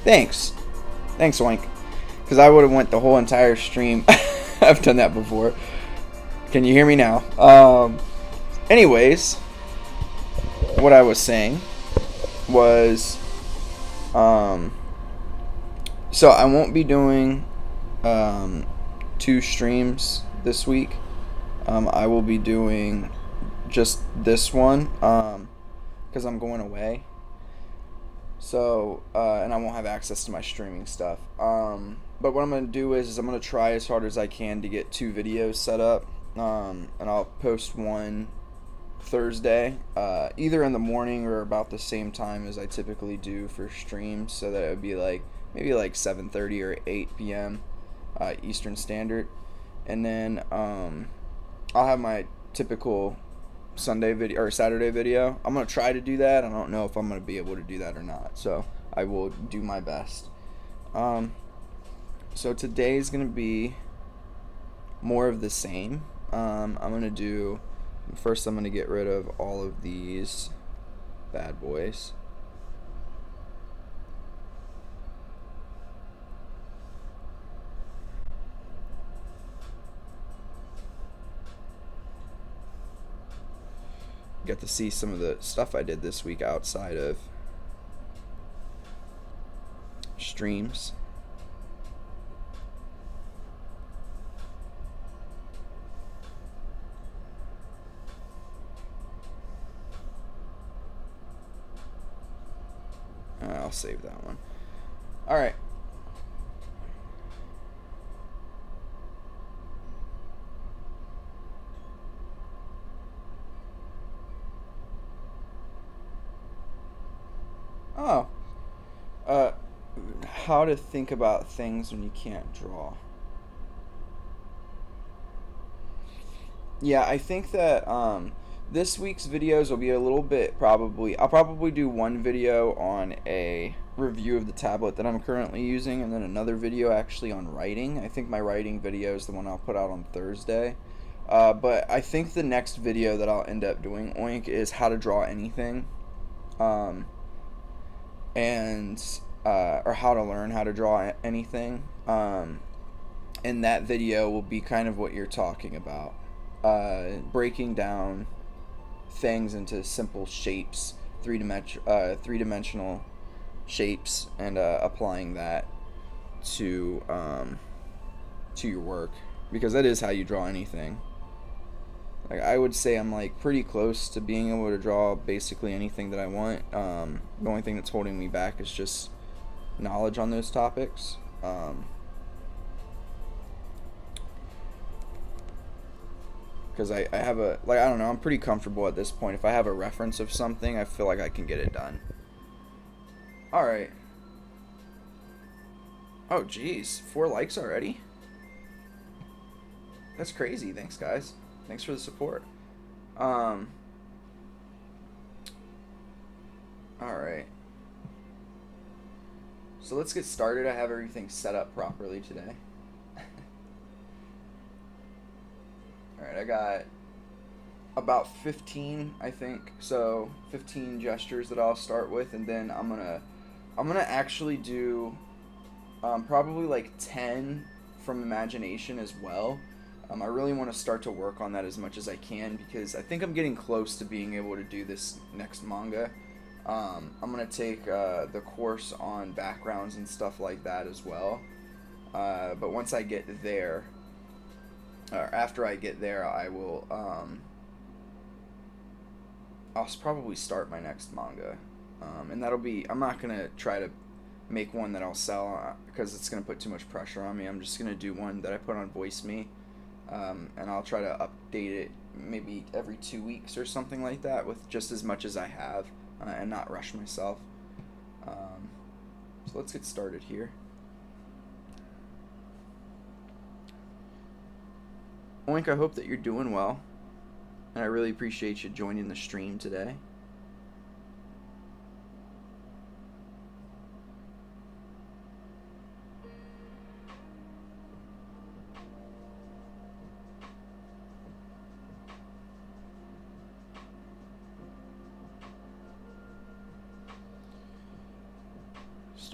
Thanks. Thanks, Oink. Because I would have went the whole entire stream. I've done that before. Can you hear me now? Anyways, what I was saying was, so I won't be doing 2 streams this week. I will be doing just this one because I'm going away. So, and I won't have access to my streaming stuff. But what I'm going to do is I'm going to try as hard as I can to get 2 videos set up. And I'll post one Thursday, either in the morning or about the same time as I typically do for streams, so that it would be like maybe like 7:30 or 8 p.m. Eastern Standard. And then I'll have my typical Sunday video or Saturday video. I'm gonna try to do that. I don't know if I'm gonna be able to do that or not, so I will do my best. So today's gonna be more of the same. I'm gonna do first. I'm gonna get rid of all of these bad boys. Get to see some of the stuff I did this week outside of streams. I'll save that one. All right. Oh. How to think about things when you can't draw. Yeah, I think that this week's videos will be a little bit I'll probably do one video on a review of the tablet that I'm currently using, and then another video actually on writing. I think my writing video is the one I'll put out on Thursday. But I think the next video that I'll end up doing, Oink, is how to draw anything. Or how to learn how to draw anything. And that video will be kind of what you're talking about. Breaking down things into simple shapes, three-dimensional shapes, and applying that to your work, because that is how you draw anything. Like, I would say I'm like pretty close to being able to draw basically anything that I want. The only thing that's holding me back is just knowledge on those topics. Because I have I don't know, I'm pretty comfortable at this point. If I have a reference of something, I feel like I can get it done. Alright. Oh, geez. 4 likes already? That's crazy. Thanks, guys. Thanks for the support. Alright. So let's get started. I have everything set up properly today. Alright, I got about 15, I think. So 15 gestures that I'll start with, and then I'm gonna actually do probably like 10 from imagination as well. I really want to start to work on that as much as I can, because I think I'm getting close to being able to do this next manga. I'm going to take the course on backgrounds and stuff like that as well. But once I get there, or after I get there, I will, I'll probably start my next manga. And that'll be, I'm not going to try to make one that I'll sell because it's going to put too much pressure on me. I'm just going to do one that I put on Voice Me. And I'll try to update it maybe every 2 weeks or something like that, with just as much as I have, and not rush myself. So let's get started here. Oink, I hope that you're doing well, and I really appreciate you joining the stream today.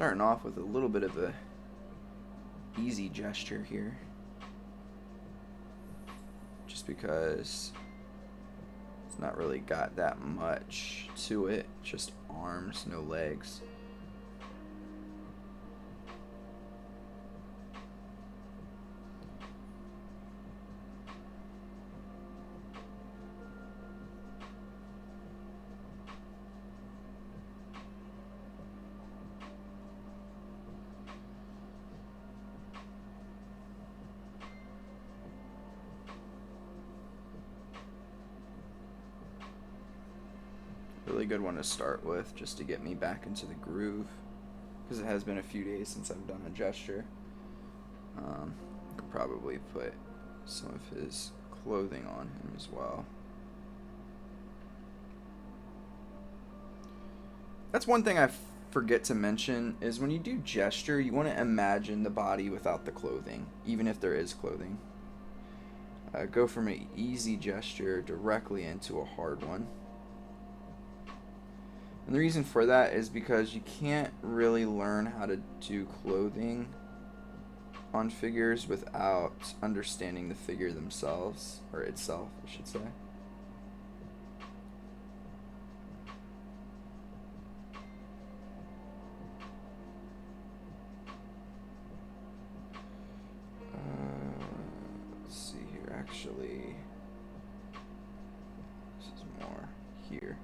Starting off with a little bit of a easy gesture here, just because it's not really got that much to it, just arms, no legs. Really good one to start with, just to get me back into the groove, because it has been a few days since I've done a gesture. Could probably put some of his clothing on him as well. That's one thing I forget to mention, is when you do gesture, you want to imagine the body without the clothing, even if there is clothing. Go from an easy gesture directly into a hard one. And the reason for that is because you can't really learn how to do clothing on figures without understanding the figure themselves, or itself, I should say. Let's see here, actually, this is more here.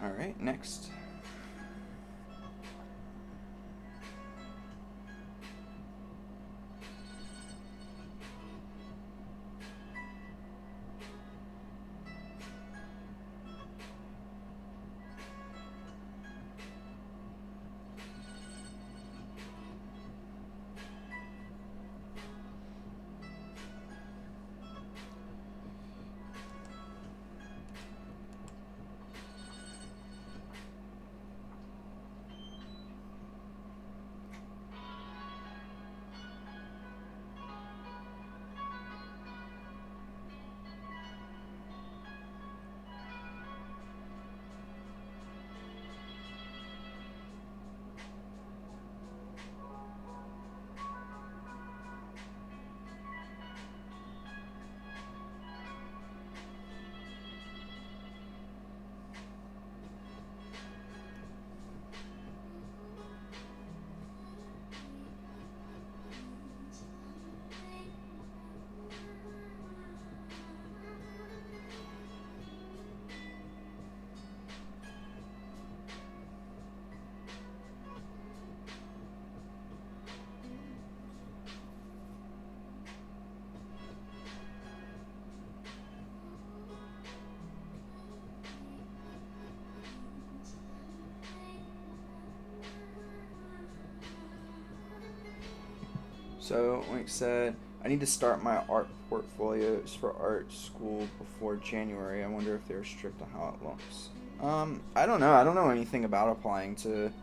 All right, next. So, like I said, I need to start my art portfolios for art school before January. I wonder if they're strict on how it looks. I don't know. I don't know anything about applying to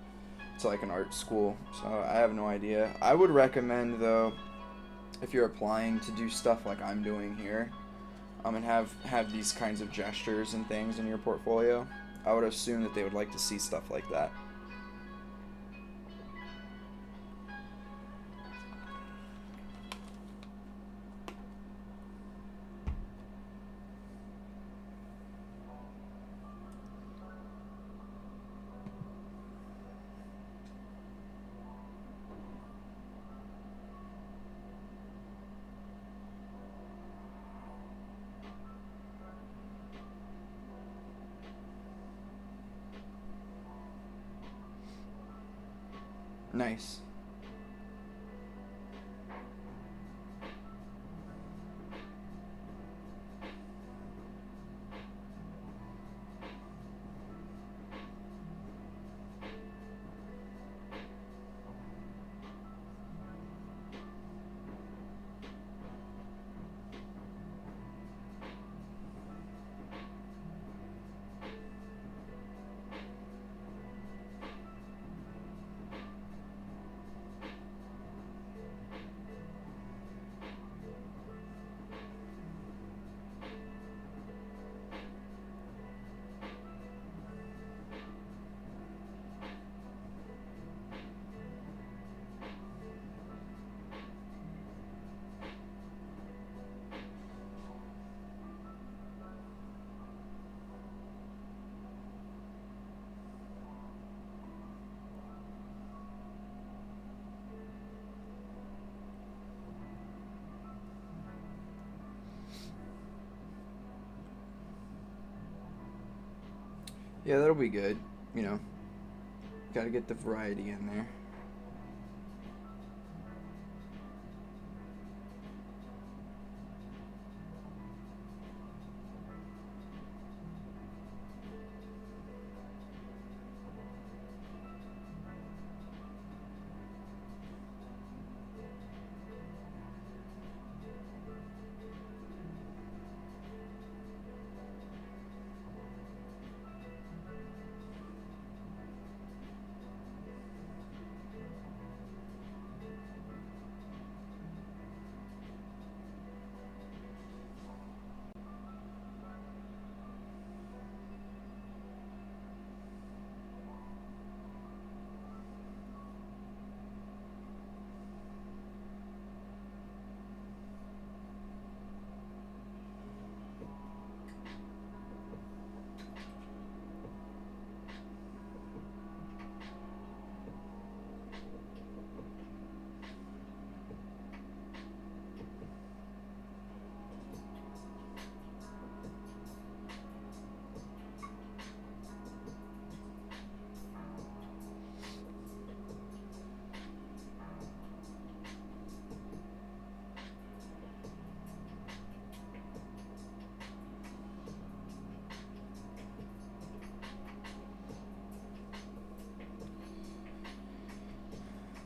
like an art school, so I have no idea. I would recommend, though, if you're applying, to do stuff like I'm doing here, and have these kinds of gestures and things in your portfolio. I would assume that they would like to see stuff like that. Nice. Yeah, that'll be good. You know, got to get the variety in there.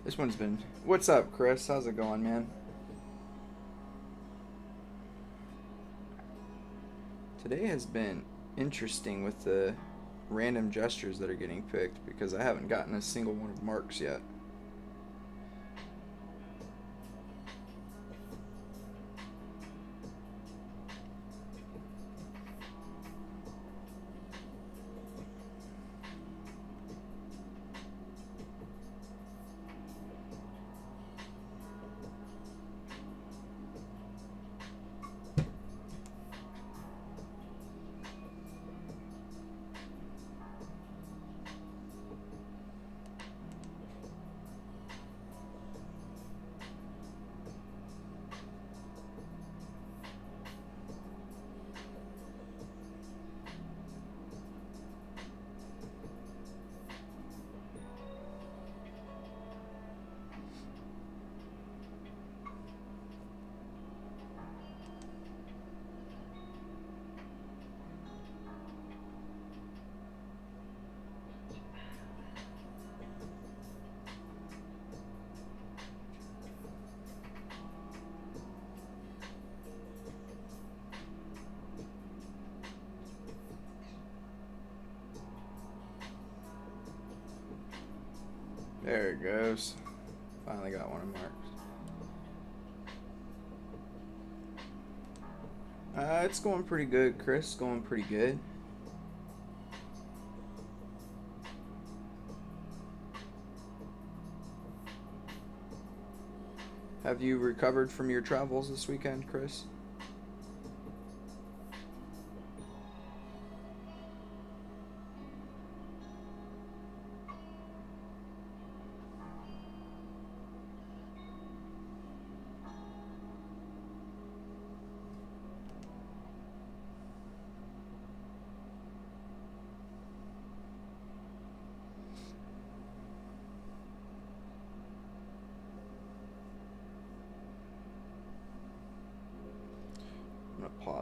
This one's been... What's up, Chris? How's it going, man? Today has been interesting with the random gestures that are getting picked because I haven't gotten a single one of Mark's yet. There it goes. Finally got one of Mark's. It's going pretty good, Chris. Going pretty good. Have you recovered from your travels this weekend, Chris?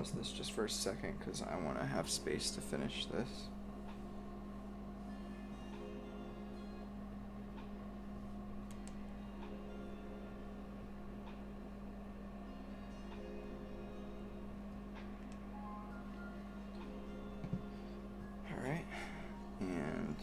pause this just for a second because I want to have space to finish this. All right, and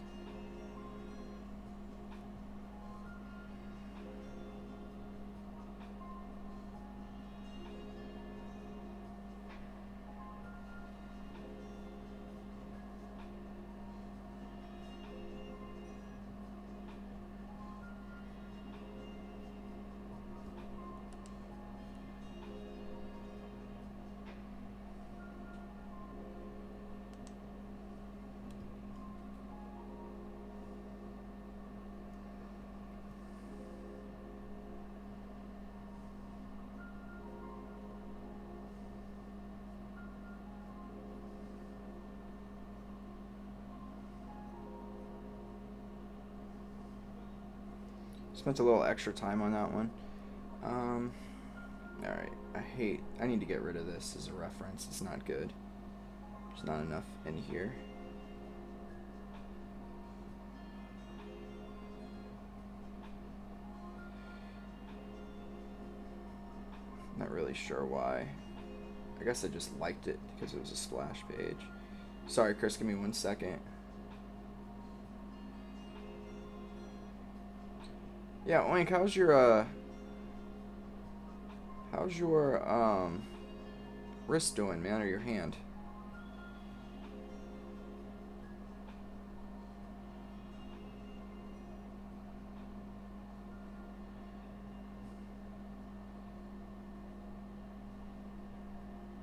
spent a little extra time on that one. Alright, I need to get rid of this as a reference. It's not good. There's not enough in here. Not really sure why. I guess I just liked it because it was a splash page. Sorry, Chris, give me 1 second. Yeah, Oink, how's your wrist doing, man, or your hand?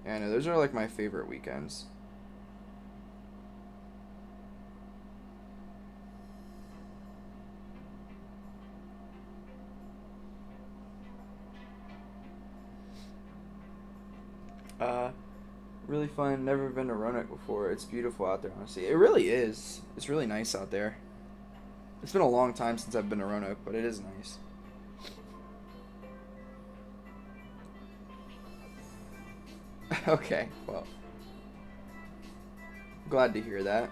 Yeah, I know, those are like my favorite weekends. Really fun. Never been to Roanoke before. It's beautiful out there, honestly. It really is. It's really nice out there. It's been a long time since I've been to Roanoke, but it is nice. Okay, well. Glad to hear that.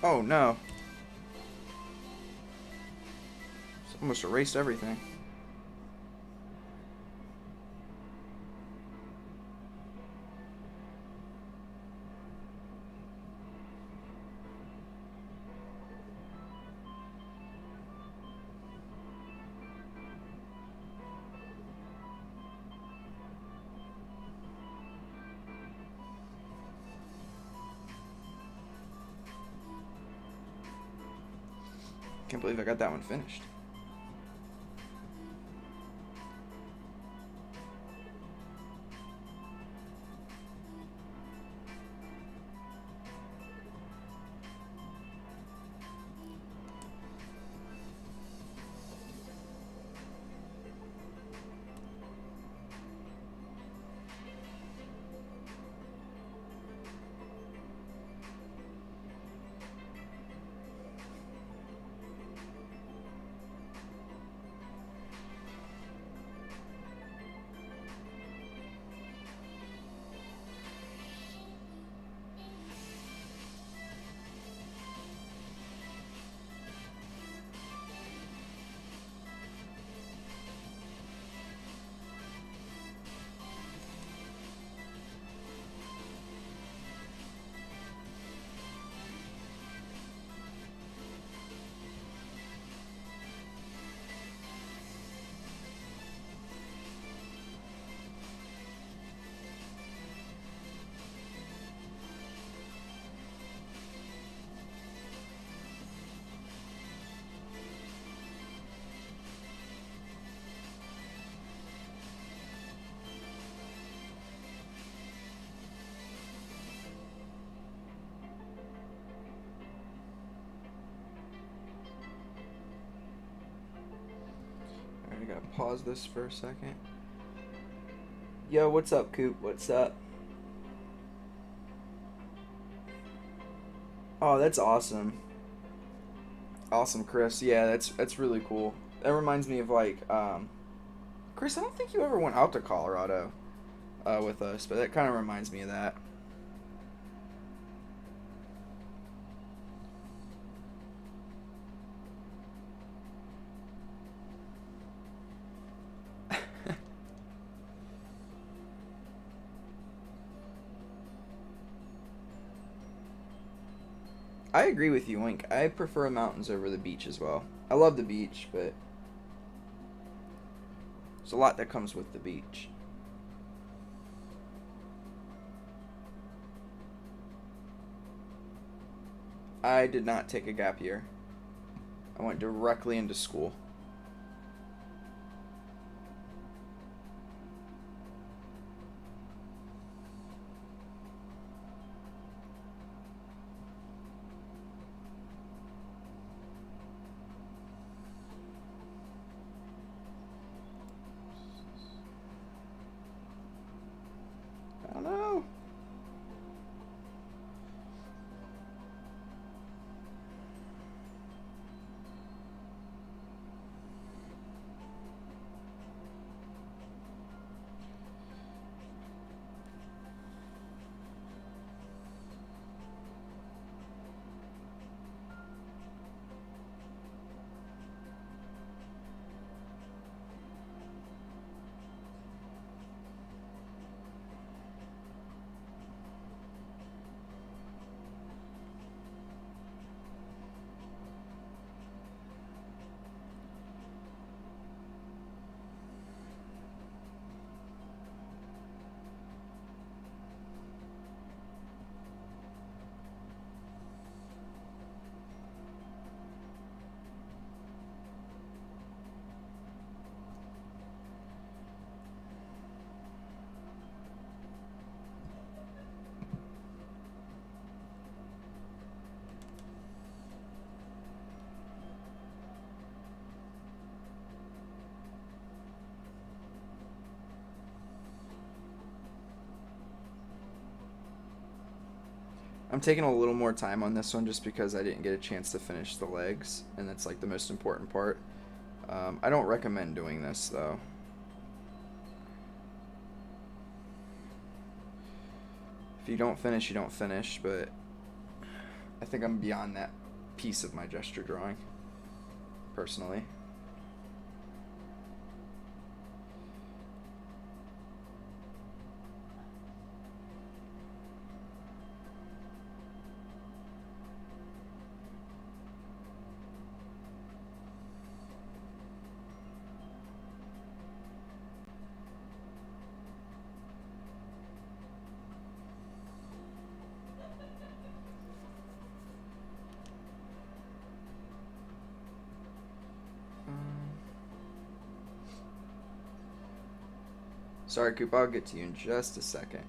Oh no. It's almost erased everything. Can't believe I got that one finished. gonna pause this for a second. Yo, what's up, Coop? What's up? Oh, that's awesome. Awesome, Chris. Yeah, that's really cool. That reminds me of like, Chris, I don't think you ever went out to Colorado with us, but that kind of reminds me of that. I agree with you, Wink. I prefer mountains over the beach as well. I love the beach, but there's a lot that comes with the beach. I did not take a gap year. I went directly into school. I don't know. I'm taking a little more time on this one just because I didn't get a chance to finish the legs, and that's like the most important part. I don't recommend doing this though. If you don't finish, you don't finish, but I think I'm beyond that piece of my gesture drawing, personally. Sorry, Coop, I'll get to you in just a second.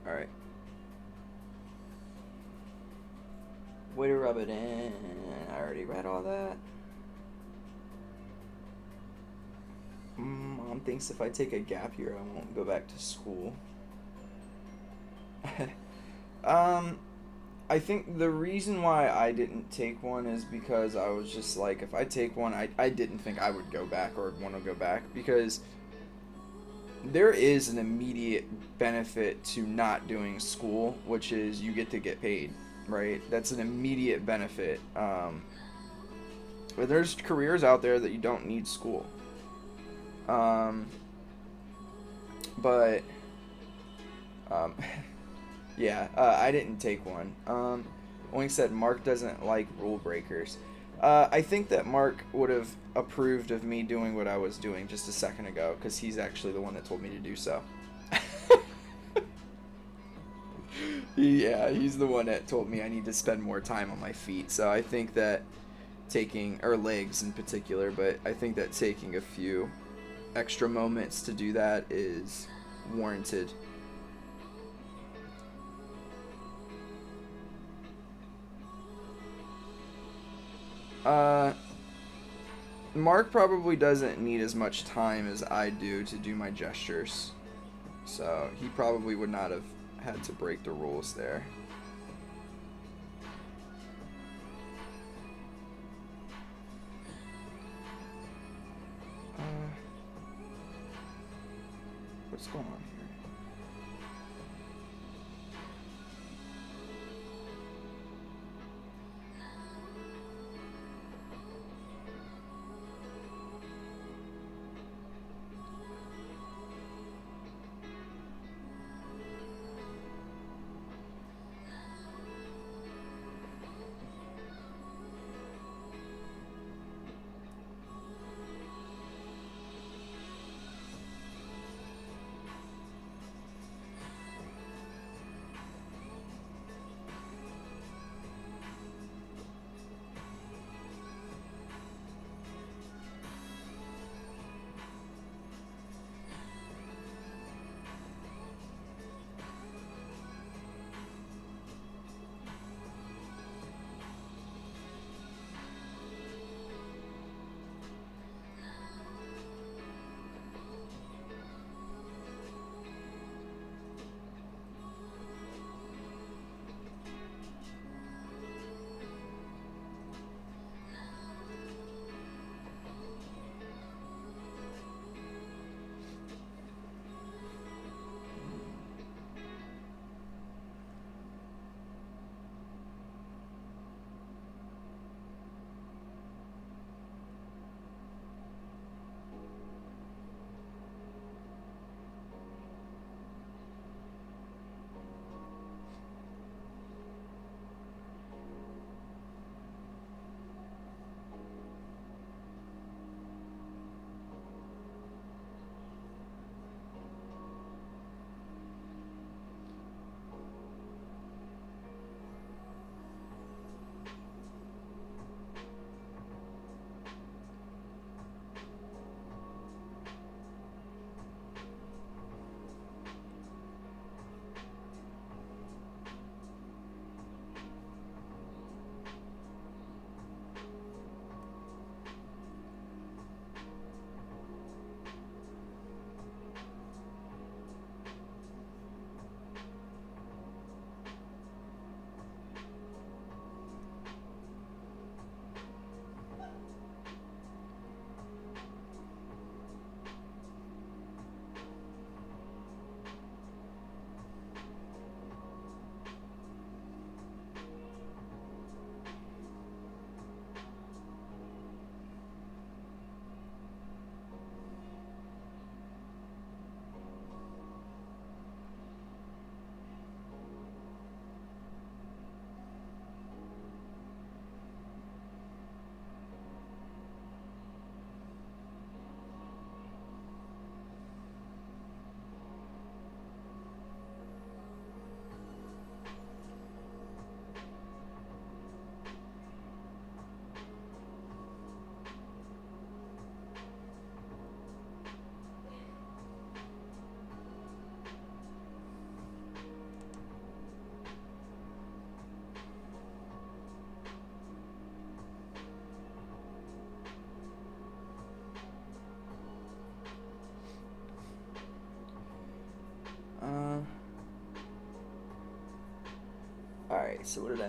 Alright. Way to rub it in. I already read all that. Mom thinks if I take a gap year, I won't go back to school. I think the reason why I didn't take one is because I was just like, if I take one, I didn't think I would go back or want to go back, because there is an immediate benefit to not doing school, which is you get to get paid, right? That's an immediate benefit. But there's careers out there that you don't need school. Um, but um, yeah, I didn't take one. Oink said Mark doesn't like rule breakers. I think that Mark would have approved of me doing what I was doing just a second ago, because he's actually the one that told me to do so. Yeah, he's the one that told me I need to spend more time on my feet. So I think that taking, or legs in particular, but I think that taking a few extra moments to do that is warranted. Mark probably doesn't need as much time as I do to do my gestures. So he probably would not have had to break the rules there. What's going on here? Alright, so what did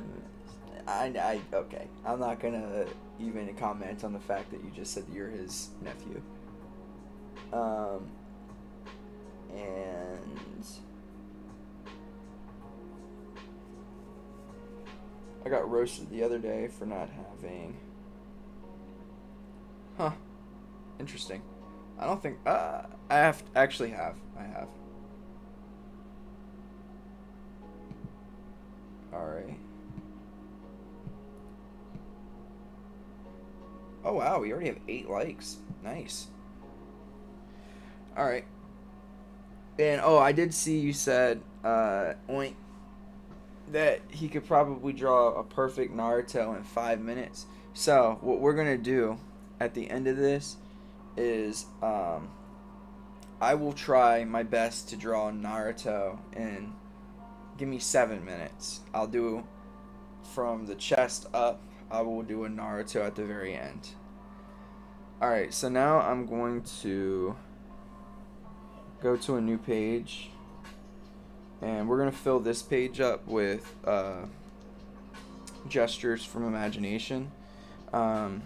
I miss? Okay. I'm not gonna even comment on the fact that you just said you're his nephew. And I got roasted the other day for not having. Huh. Interesting. I don't think. I have. Actually, have. I have. Alright. Oh, wow. We already have 8 likes. Nice. Alright. And, oh, I did see you said, Oink, that he could probably draw a perfect Naruto in 5 minutes. So, what we're going to do at the end of this is I will try my best to draw Naruto in, give me 7 minutes. I'll do from the chest up. I will do a Naruto at the very end. Alright, so now I'm going to go to a new page, and we're going to fill this page up with gestures from imagination. And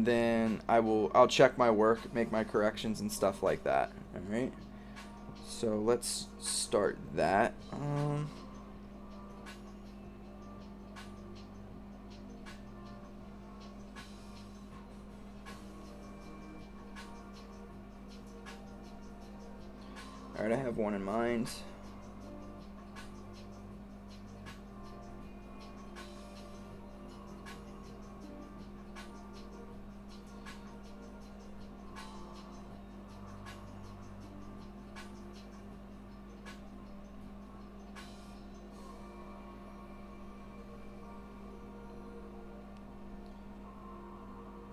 then I'll check my work, make my corrections and stuff like that. Alright, so let's start that. Alright, I have one in mind.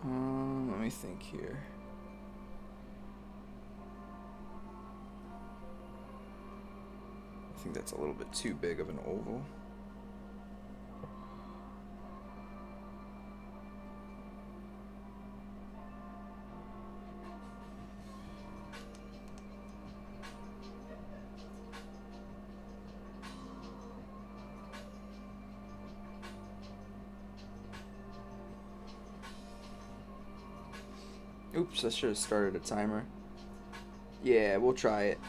Let me think here. I think that's a little bit too big of an oval. Oops, I should have started a timer. Yeah, we'll try it.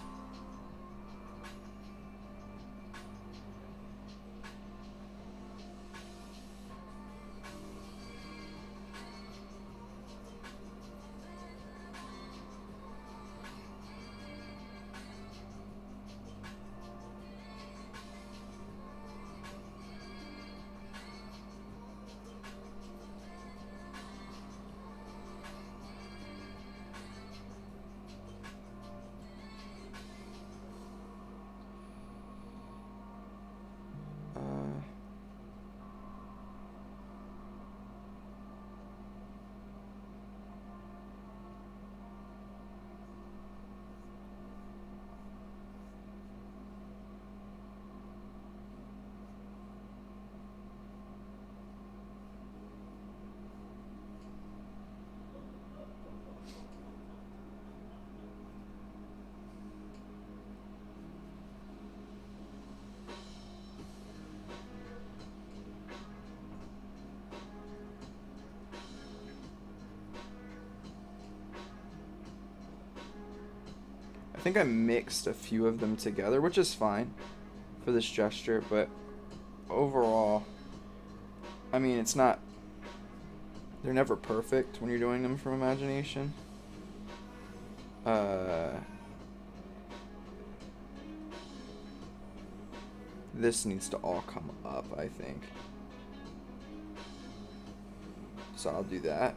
I think I mixed a few of them together, which is fine for this gesture, but overall, I mean, it's not, they're never perfect when you're doing them from imagination. This needs to all come up, I think. So I'll do that.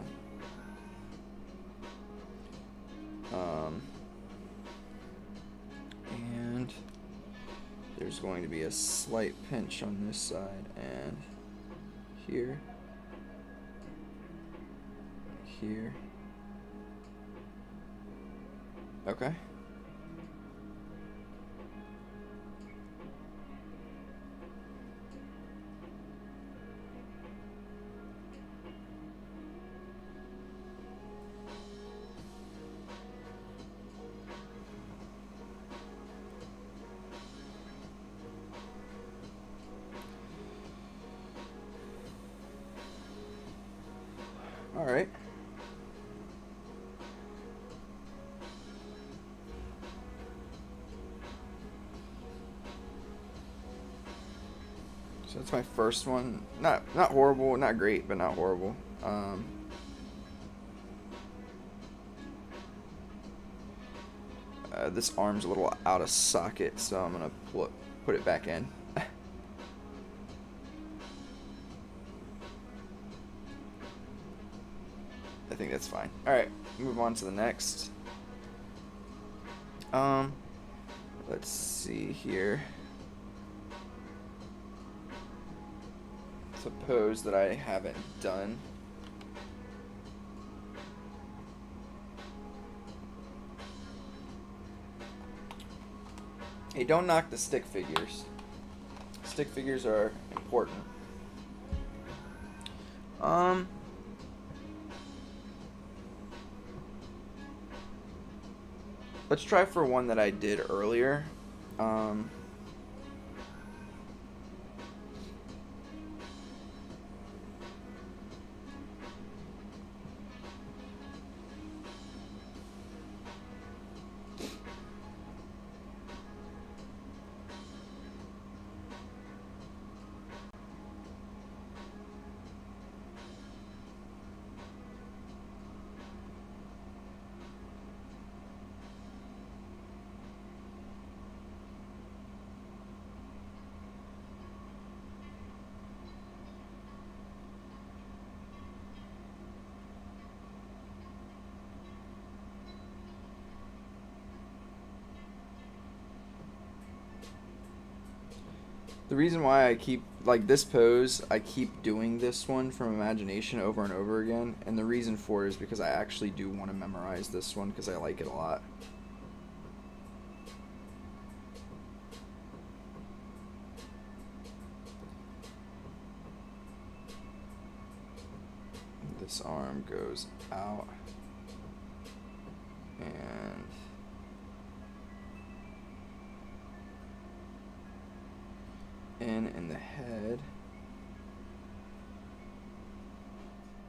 And there's going to be a slight pinch on this side and here, here. Okay. All right. So that's my first one. Not horrible, not great, but not horrible. This arm's a little out of socket, so I'm gonna put it back in. I think that's fine. All right, move on to the next. Let's see here. Suppose that I haven't done. Hey, don't knock the stick figures. Stick figures are important. Let's try for one that I did earlier. The reason why I keep, like this pose, I keep doing this one from imagination over and over again, and the reason for it is because I actually do want to memorize this one because I like it a lot. This arm goes out, and in the head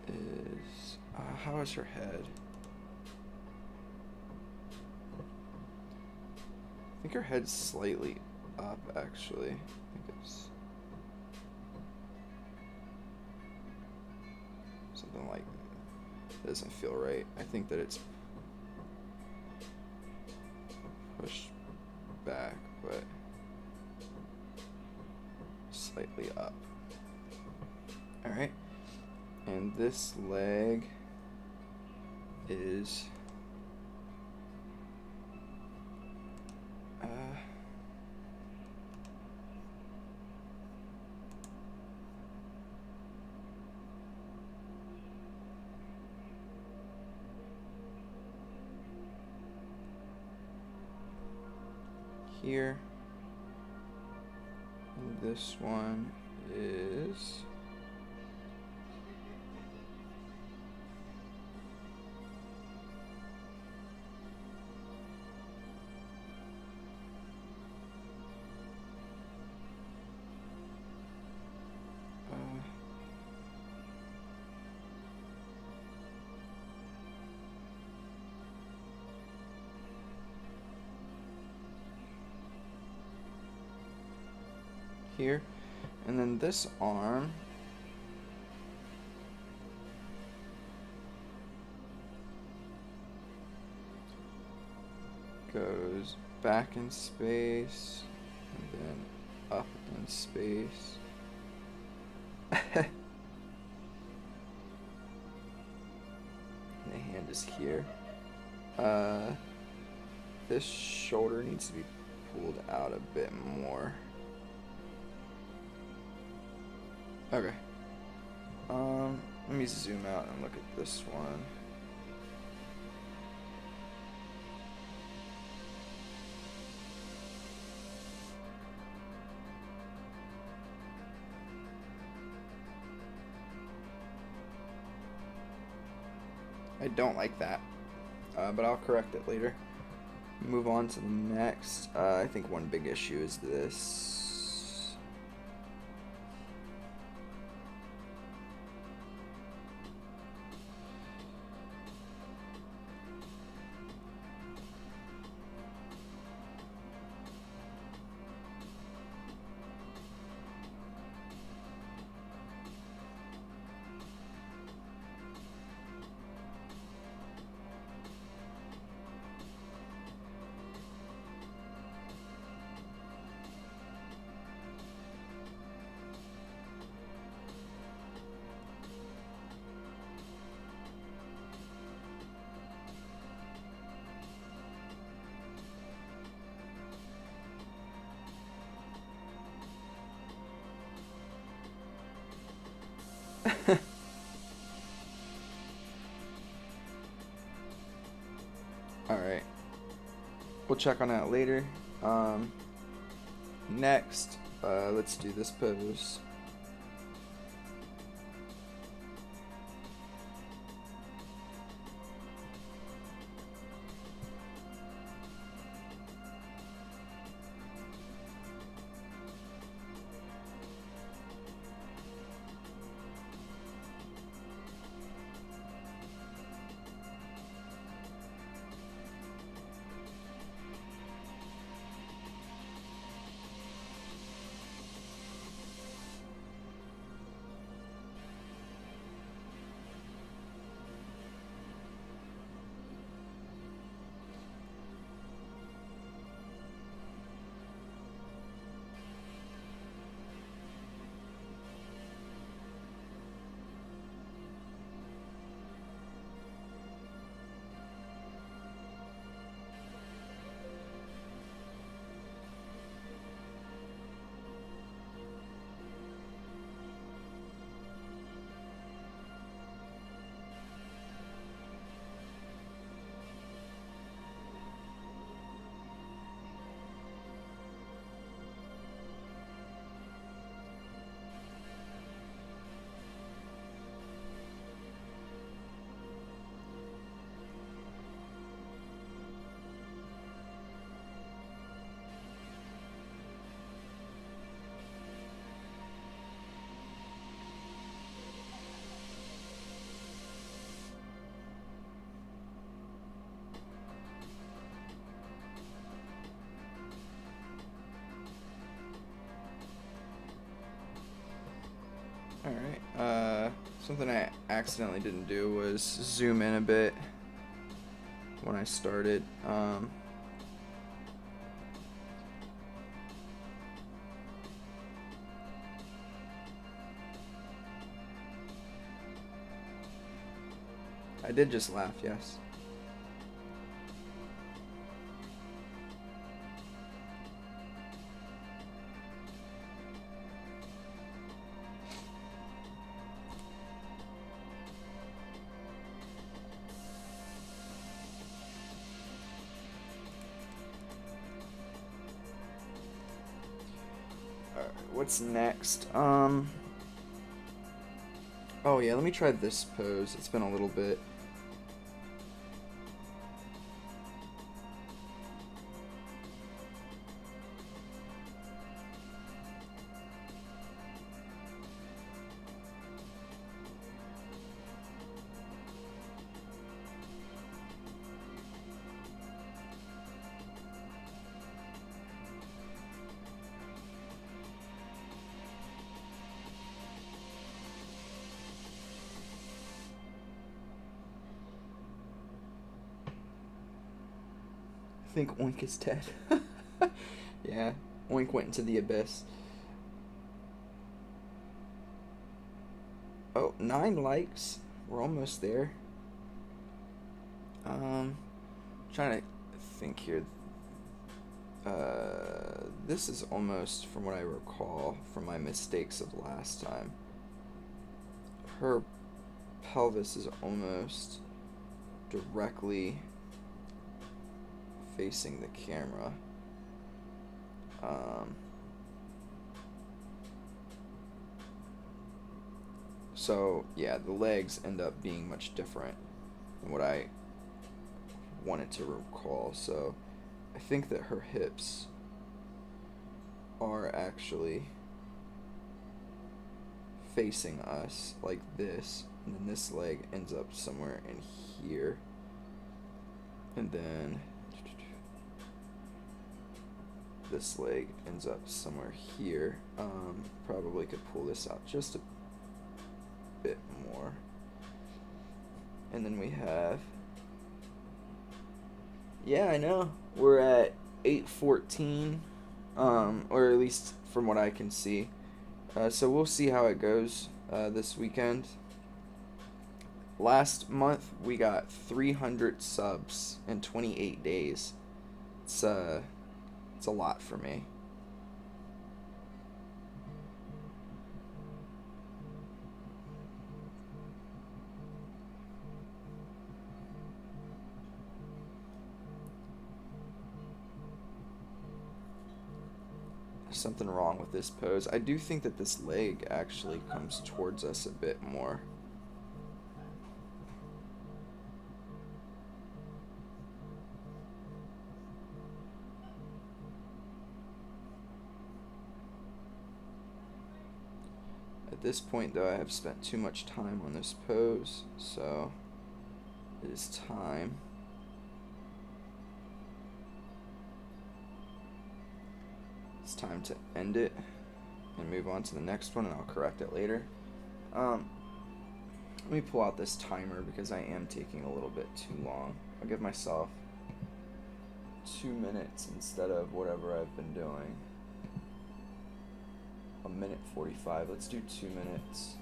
is how is her head? I think her head's slightly up, actually. I think it's something like that. Doesn't feel right. I think that it's pushed back, but slightly up. All right, and this leg is here. And this one is here, and then this arm goes back in space and then up in space. The hand is here. This shoulder needs to be pulled out a bit more. Okay. Let me zoom out and look at this one. I don't like that, but I'll correct it later. Move on to the next. I think one big issue is this. check on that later. Next, let's do this pose. Alright, something I accidentally didn't do was zoom in a bit when I started. I did just laugh, yes. Alright, what's next? Oh yeah, let me try this pose. It's been a little bit. I think Oink is dead. Yeah, Oink went into the abyss. Oh, 9 likes. We're almost there. Trying to think here. This is almost, from what I recall, from my mistakes of last time. Her pelvis is almost directly facing the camera. So yeah, the legs end up being much different than what I wanted to recall. So I think that her hips are actually facing us like this, and then this leg ends up somewhere in here, and then this leg ends up somewhere here. Probably could pull this out just a bit more, and then we have, yeah, I know, we're at 8:14, or at least from what I can see. So we'll see how it goes this weekend. Last month we got 300 subs in 28 days. It's a lot for me. something wrong with this pose. I do think that this leg actually comes towards us a bit more. At this point, though, I have spent too much time on this pose, so it is time. It's time to end it and move on to the next one, and I'll correct it later. Let me pull out this timer because I am taking a little bit too long. I'll give myself 2 minutes instead of whatever I've been doing. 1:45. Let's do 2 minutes.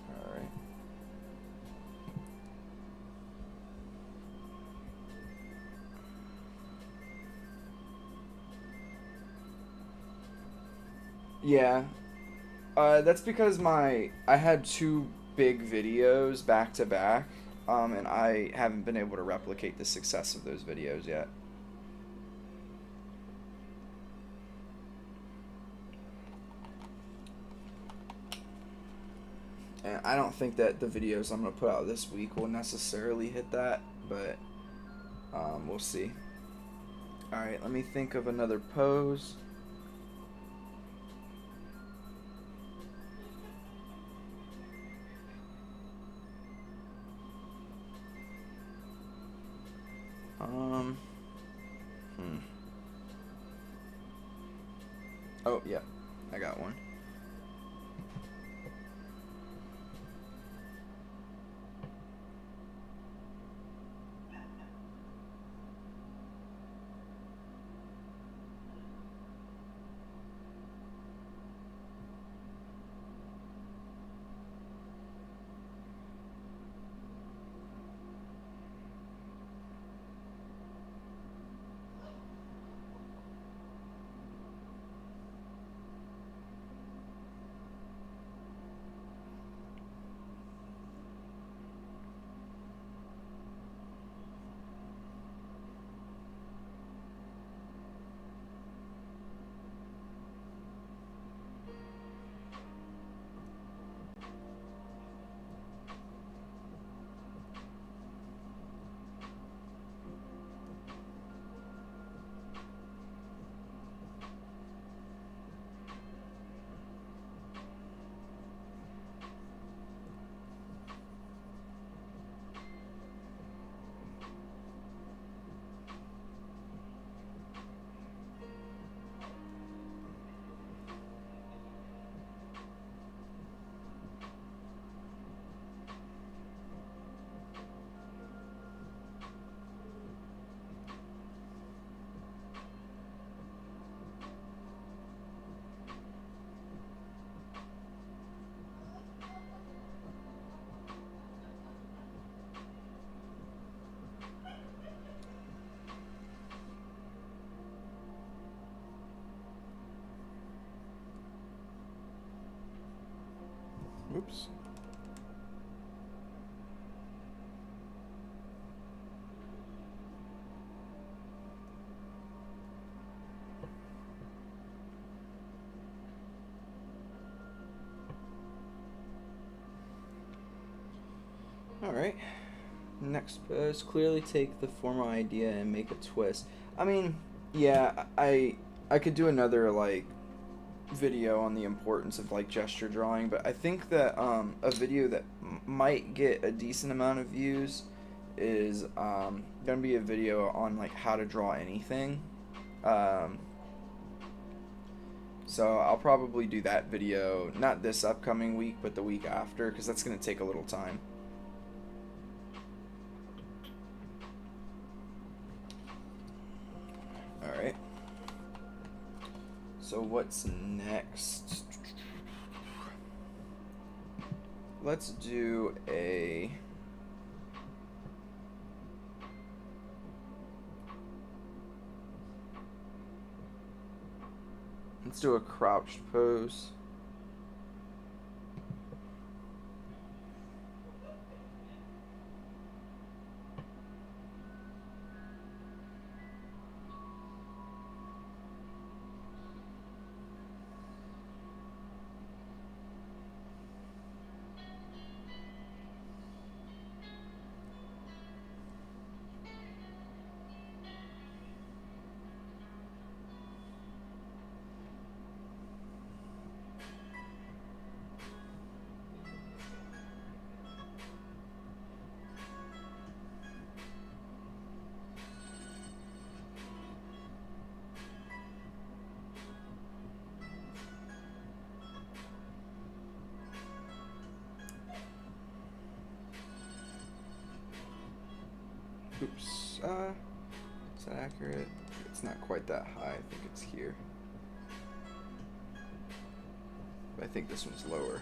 Alright. Yeah. That's because I had 2 big videos back to back. And I haven't been able to replicate the success of those videos yet. And I don't think that the videos I'm going to put out this week will necessarily hit that, but we'll see. Alright, let me think of another pose. Oh, yeah, I got one. Oops. Alright. Next pose. Clearly take the formal idea and make a twist. I mean, yeah, I could do another, like, video on the importance of, like, gesture drawing, but I think that a video that might get a decent amount of views is gonna be a video on, like, how to draw anything. So I'll probably do that video, not this upcoming week, but the week after, because that's gonna take a little time. Alright. So what's next? Let's do a... Let's do a crouched pose. Oops. Is that accurate? It's not quite that high. I think it's here. But I think this one's lower.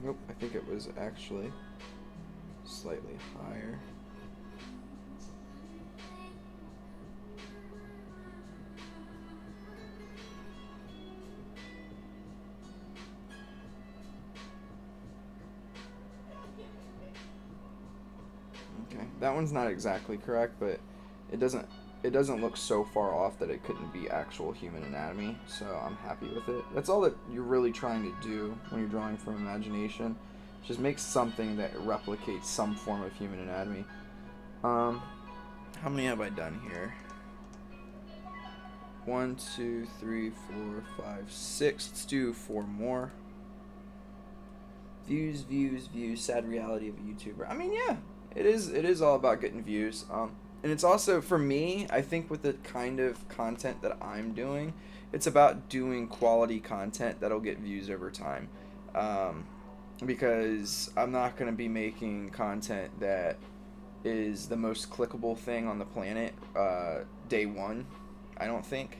Nope, I think it was actually slightly higher. Okay, that one's not exactly correct, but it doesn't look so far off that it couldn't be actual human anatomy, so I'm happy with it. That's all that you're really trying to do when you're drawing from imagination. Just make something that replicates some form of human anatomy. How many have I done here? 1, 2, 3, 4, 5, 6. Let's do 4 more. Views, views, views. Sad reality of a YouTuber. I mean, yeah, it is all about getting views. And it's also, for me, I think with the kind of content that I'm doing, it's about doing quality content that'll get views over time. Because I'm not going to be making content that is the most clickable thing on the planet day one, I don't think.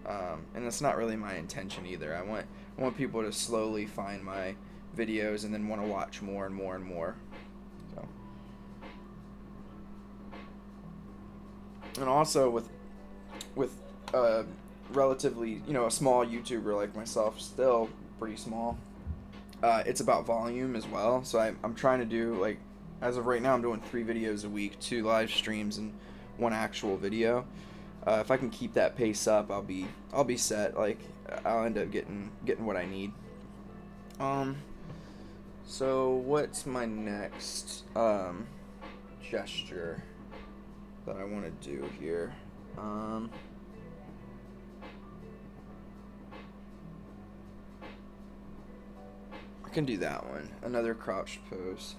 And that's not really my intention either. I want people to slowly find my videos and then want to watch more and more and more. So. And also with relatively, a small YouTuber like myself, still pretty small, it's about volume as well. So I'm trying to do, like, as of right now, I'm doing 3 videos a week, 2 live streams and 1 actual video. If I can keep that pace up, I'll be set. Like, I'll end up getting what I need. So what's my next gesture that I want to do here? I can do that one. Another crouched pose.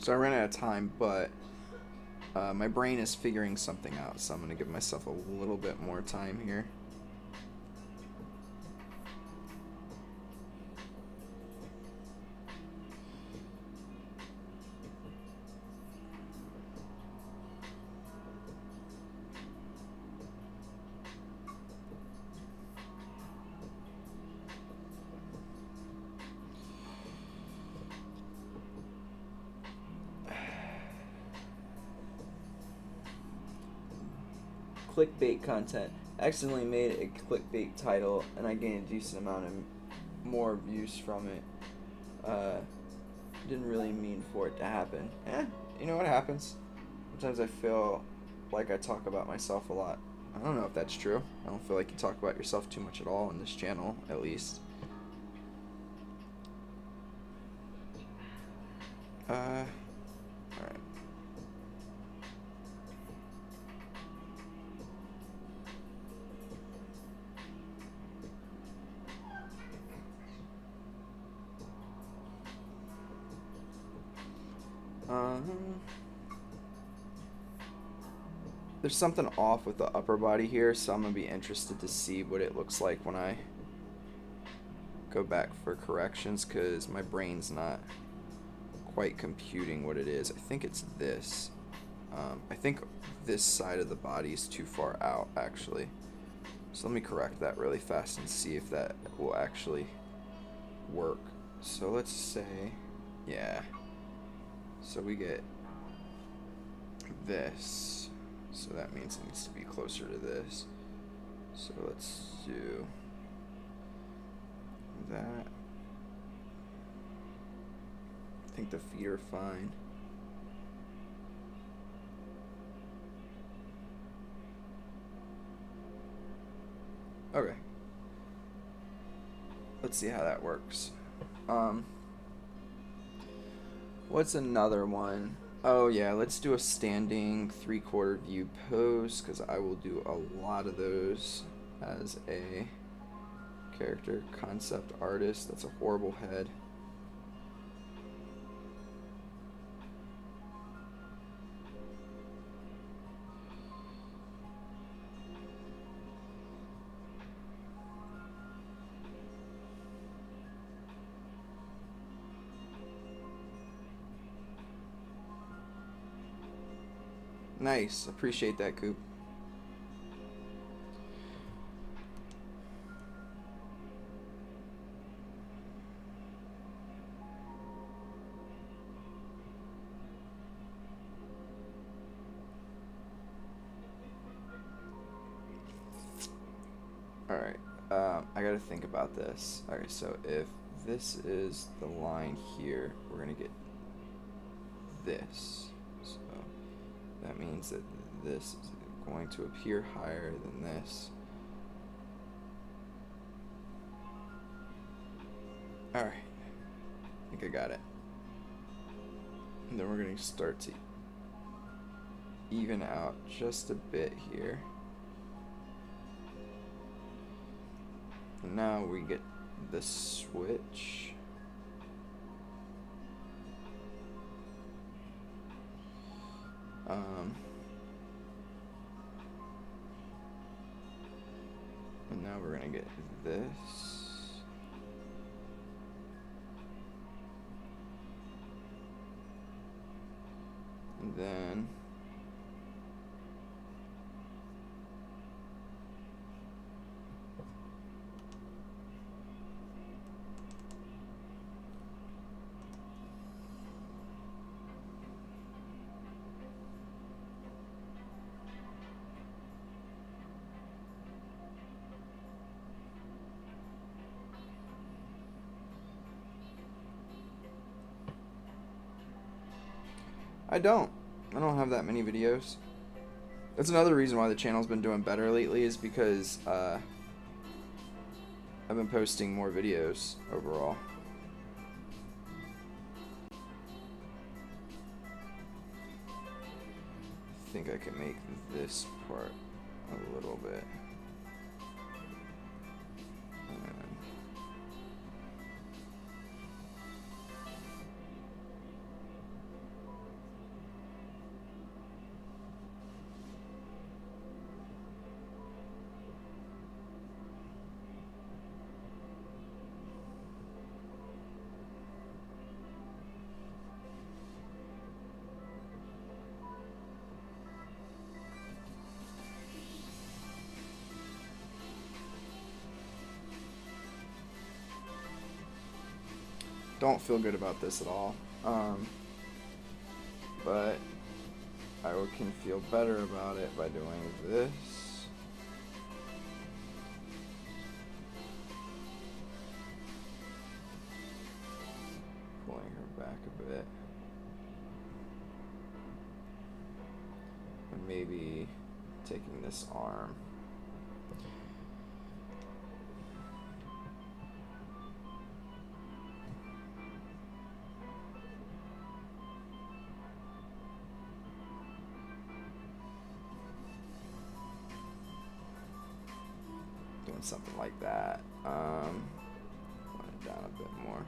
So I ran out of time, but my brain is figuring something out, so I'm going to give myself a little bit more time here. Clickbait content. Accidentally made a clickbait title and I gained a decent amount of more views from it. Didn't really mean for it to happen. You know what happens? Sometimes I feel like I talk about myself a lot. I don't know if that's true. I don't feel like you talk about yourself too much at all in this channel, at least. Alright. There's something off with the upper body here, so I'm going to be interested to see what it looks like when I go back for corrections, because my brain's not quite computing what it is. I think it's this. I think this side of the body is too far out, actually. So let me correct that really fast and see if that will actually work. So let's say, yeah. So we get this. So that means it needs to be closer to this. So let's do that. I think the feet are fine. Okay. Let's see how that works. What's another one? Oh yeah, let's do a standing 3/4 view pose, because I will do a lot of those as a character concept artist. That's a horrible head. Nice, appreciate that, Coop. Alright, I gotta think about this. Alright, so if this is the line here, we're gonna get this. So that means that this is going to appear higher than this. Alright, I think I got it. And then we're going to start to even out just a bit here. And now we get the switch. And now we're gonna get this. And then I don't have that many videos. That's another reason why the channel's been doing better lately, is because I've been posting more videos overall. I think I can make this part a little bit. don't feel good about this at all. But I can feel better about it by doing this. Pulling her back a bit. And maybe taking this arm. Doing something like that. Pulling it down a bit more.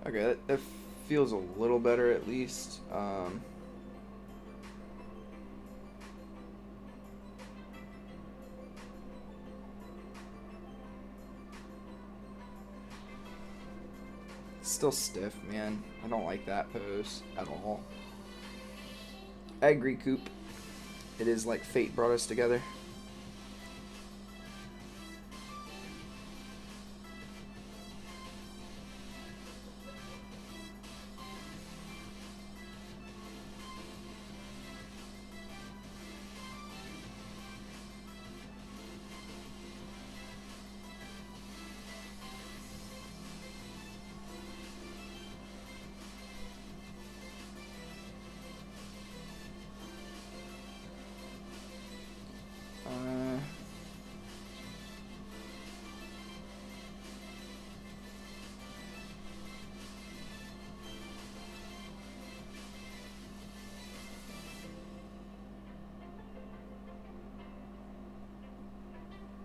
Okay, that feels a little better at least. Still stiff, man. I don't like that pose at all. I agree, Coop. It is like fate brought us together.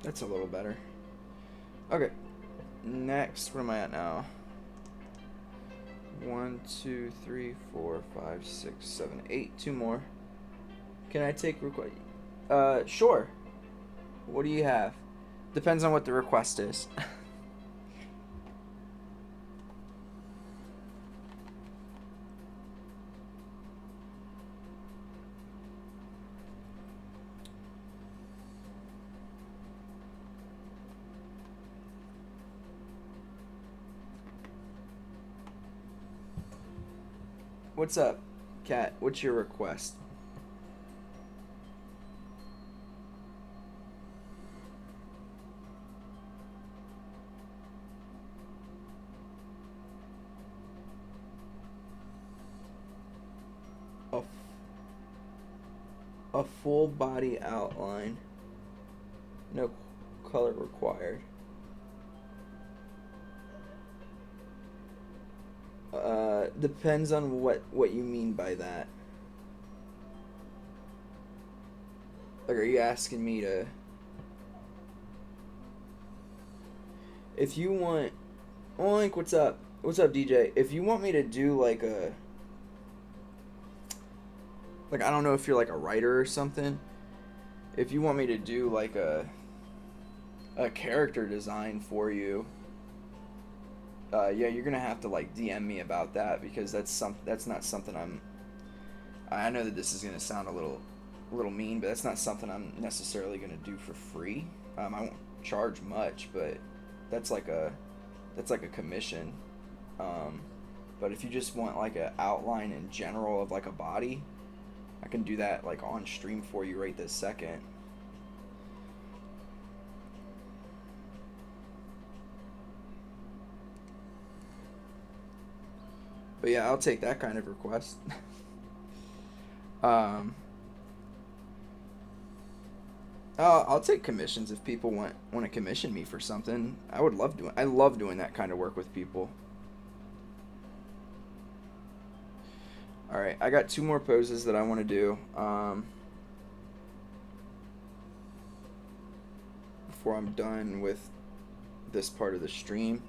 That's a little better. Okay. Next, what am I at now? 1, 2, 3, 4, 5, 6, 7, 8. 2 more. Can I take request? Sure. What do you have? Depends on what the request is. What's up, Kat? What's your request? A full body outline. No color required. Depends on what you mean by that. Like, are you asking me to... If you want... Oh, Link, what's up? What's up, DJ? If you want me to do, like, a... Like, I don't know if you're, like, a writer or something. If you want me to do, like, a character design for you... yeah, you're gonna have to like DM me about that, because that's not something I know that this is gonna sound a little mean, but that's not something I'm necessarily gonna do for free. I won't charge much, but that's like a commission. But if you just want like an outline in general of like a body, I can do that like on stream for you right this second. But yeah, I'll take that kind of request. I'll take commissions if people want to commission me for something. I love doing that kind of work with people. All right, I got 2 more poses that I want to do before I'm done with this part of the stream.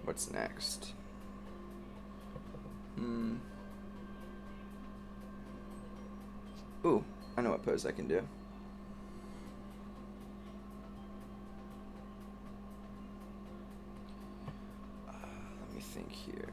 What's next? I know what pose I can do. Let me think here.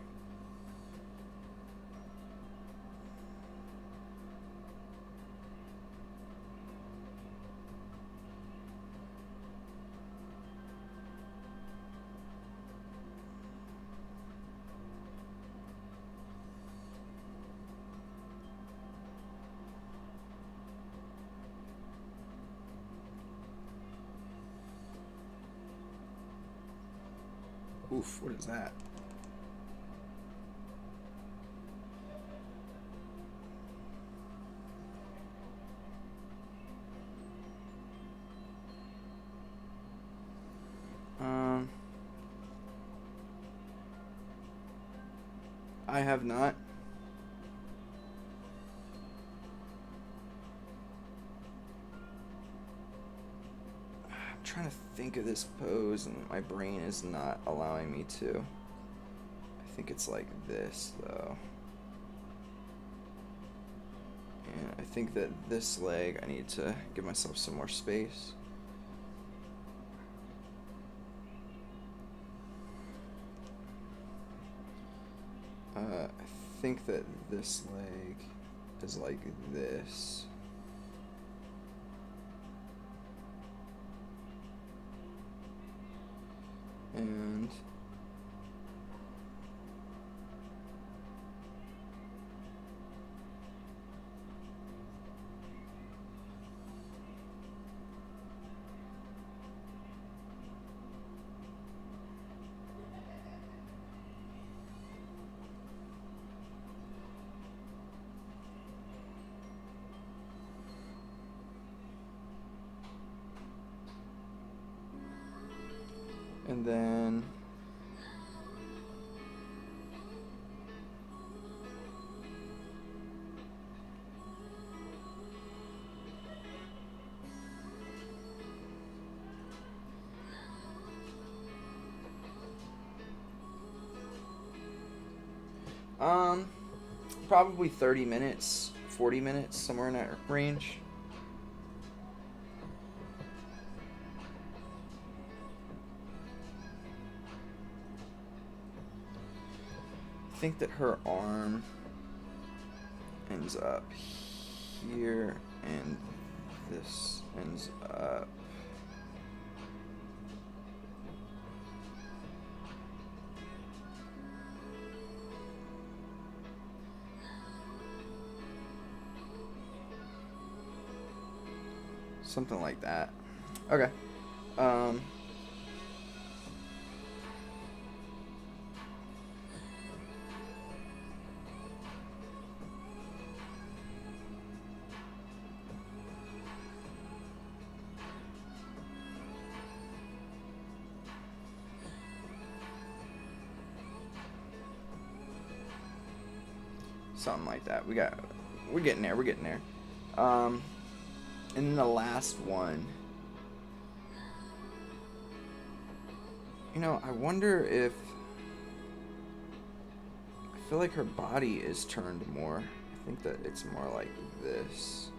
Oof, what is that? I have not. I'm trying to think of this pose and my brain is not allowing me to. I think it's like this though. And I think that this leg, I need to give myself some more space. I think that this leg is like this. And then probably 30 minutes, 40 minutes, somewhere in that range. I think that her arm ends up here and this ends up something like that. Okay. Something like that. We're getting there. We're getting there. And then the last one. You know, I wonder if I feel like her body is turned more. I think that it's more like this.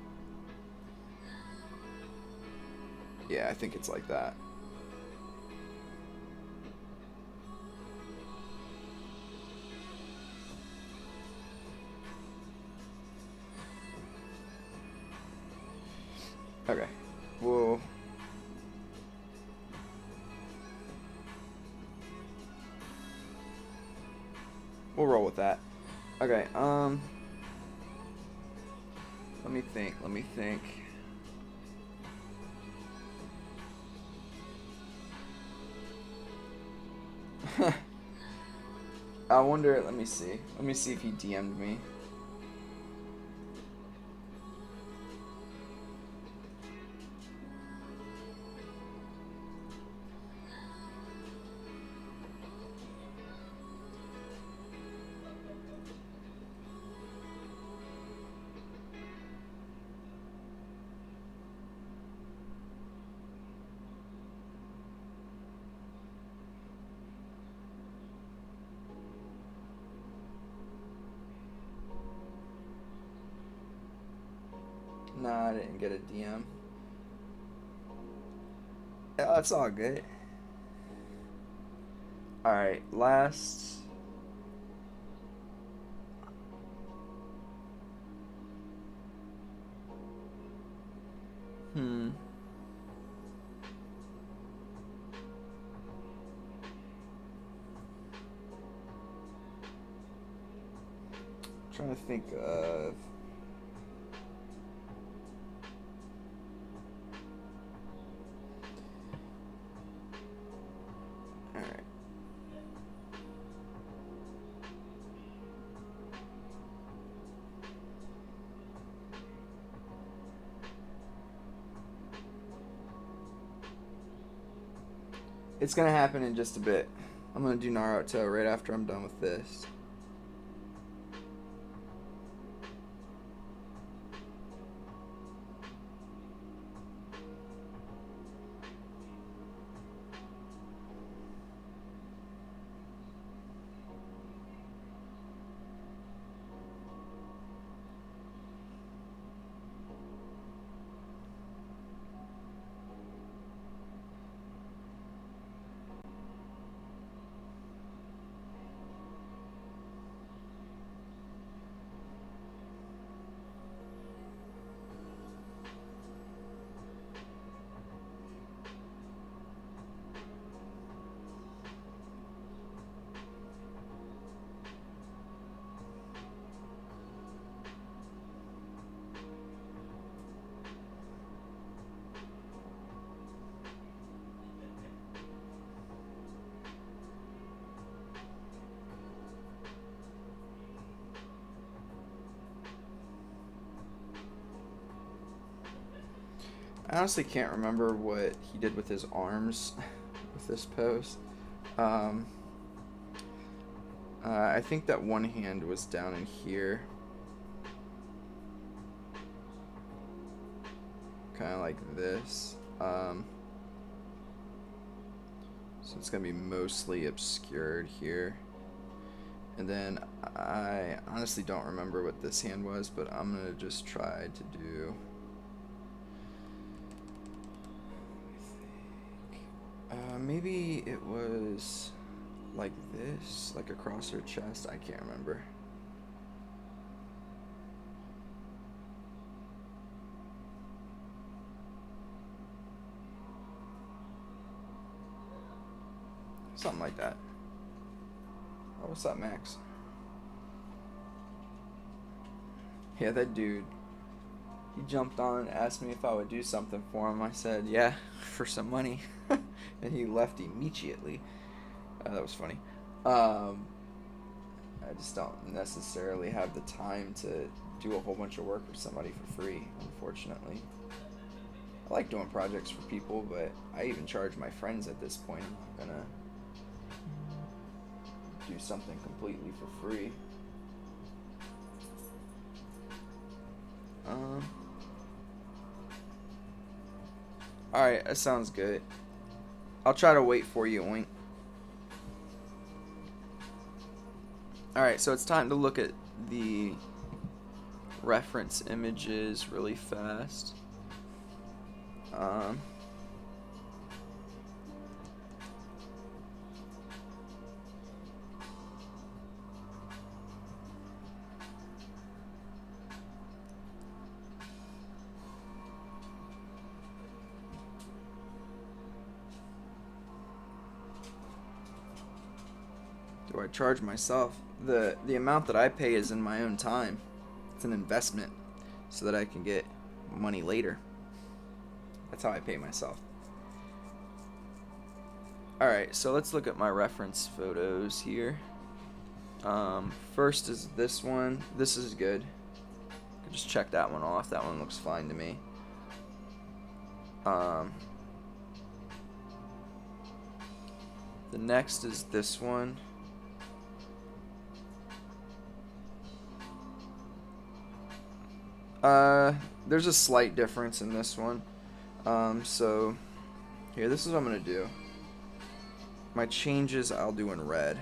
Yeah, I think it's like that. Okay. We'll roll with that. Okay, let me think. I wonder, let me see if he DM'd me. Nah, I didn't get a DM. Yeah, that's all good. Alright, last. Trying to think of. Alright. It's gonna happen in just a bit. I'm gonna do Naruto right after I'm done with this. I honestly can't remember what he did with his arms with this pose. I think that one hand was down in here. Kind of like this. So it's going to be mostly obscured here. And then I honestly don't remember what this hand was, but I'm going to just try to do... maybe it was like this, like across her chest. I can't remember. Something like that. Oh, what's up, Max? Yeah, that dude. He jumped on and asked me if I would do something for him. I said, yeah, for some money. And he left immediately. That was funny. I just don't necessarily have the time to do a whole bunch of work for somebody for free, unfortunately. I like doing projects for people, but I even charge my friends at this point. I'm not gonna do something completely for free. Alright, that sounds good. I'll try to wait for you, Oink. Alright, so it's time to look at the reference images really fast. Do I charge myself? The amount that I pay is in my own time. It's an investment so that I can get money later. That's how I pay myself. Alright, so let's look at my reference photos here. First is this one. This is good. I can just check that one off. That one looks fine to me. The next is this one. There's a slight difference in this one. So here, this is what I'm gonna do. My changes I'll do in red.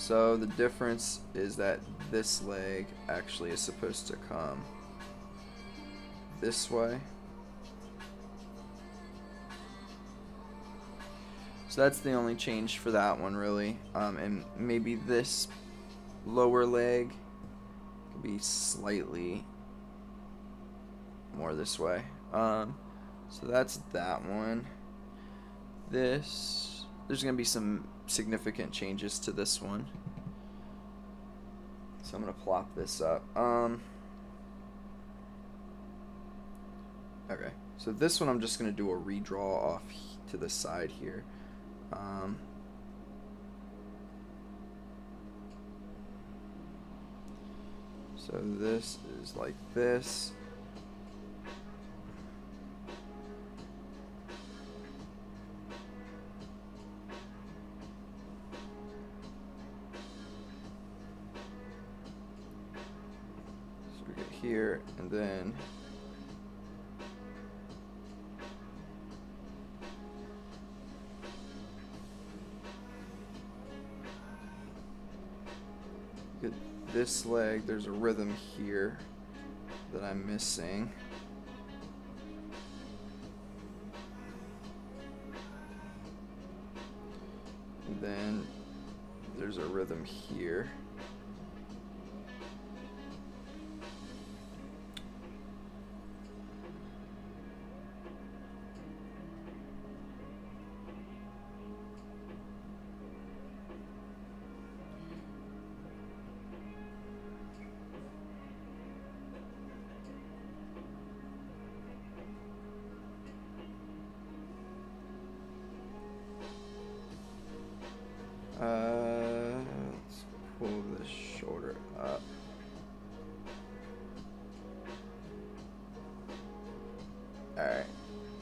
So the difference is that this leg actually is supposed to come this way. So that's the only change for that one, really. And maybe this lower leg could be slightly more this way. So that's that one. There's going to be some significant changes to this one. So I'm going to plop this up. Okay, so this one I'm just going to do a redraw off to the side here. So this is like this. So we get here, and then get this leg. There's a rhythm here that I'm missing. And then there's a rhythm here. Let's pull this shoulder up. Alright.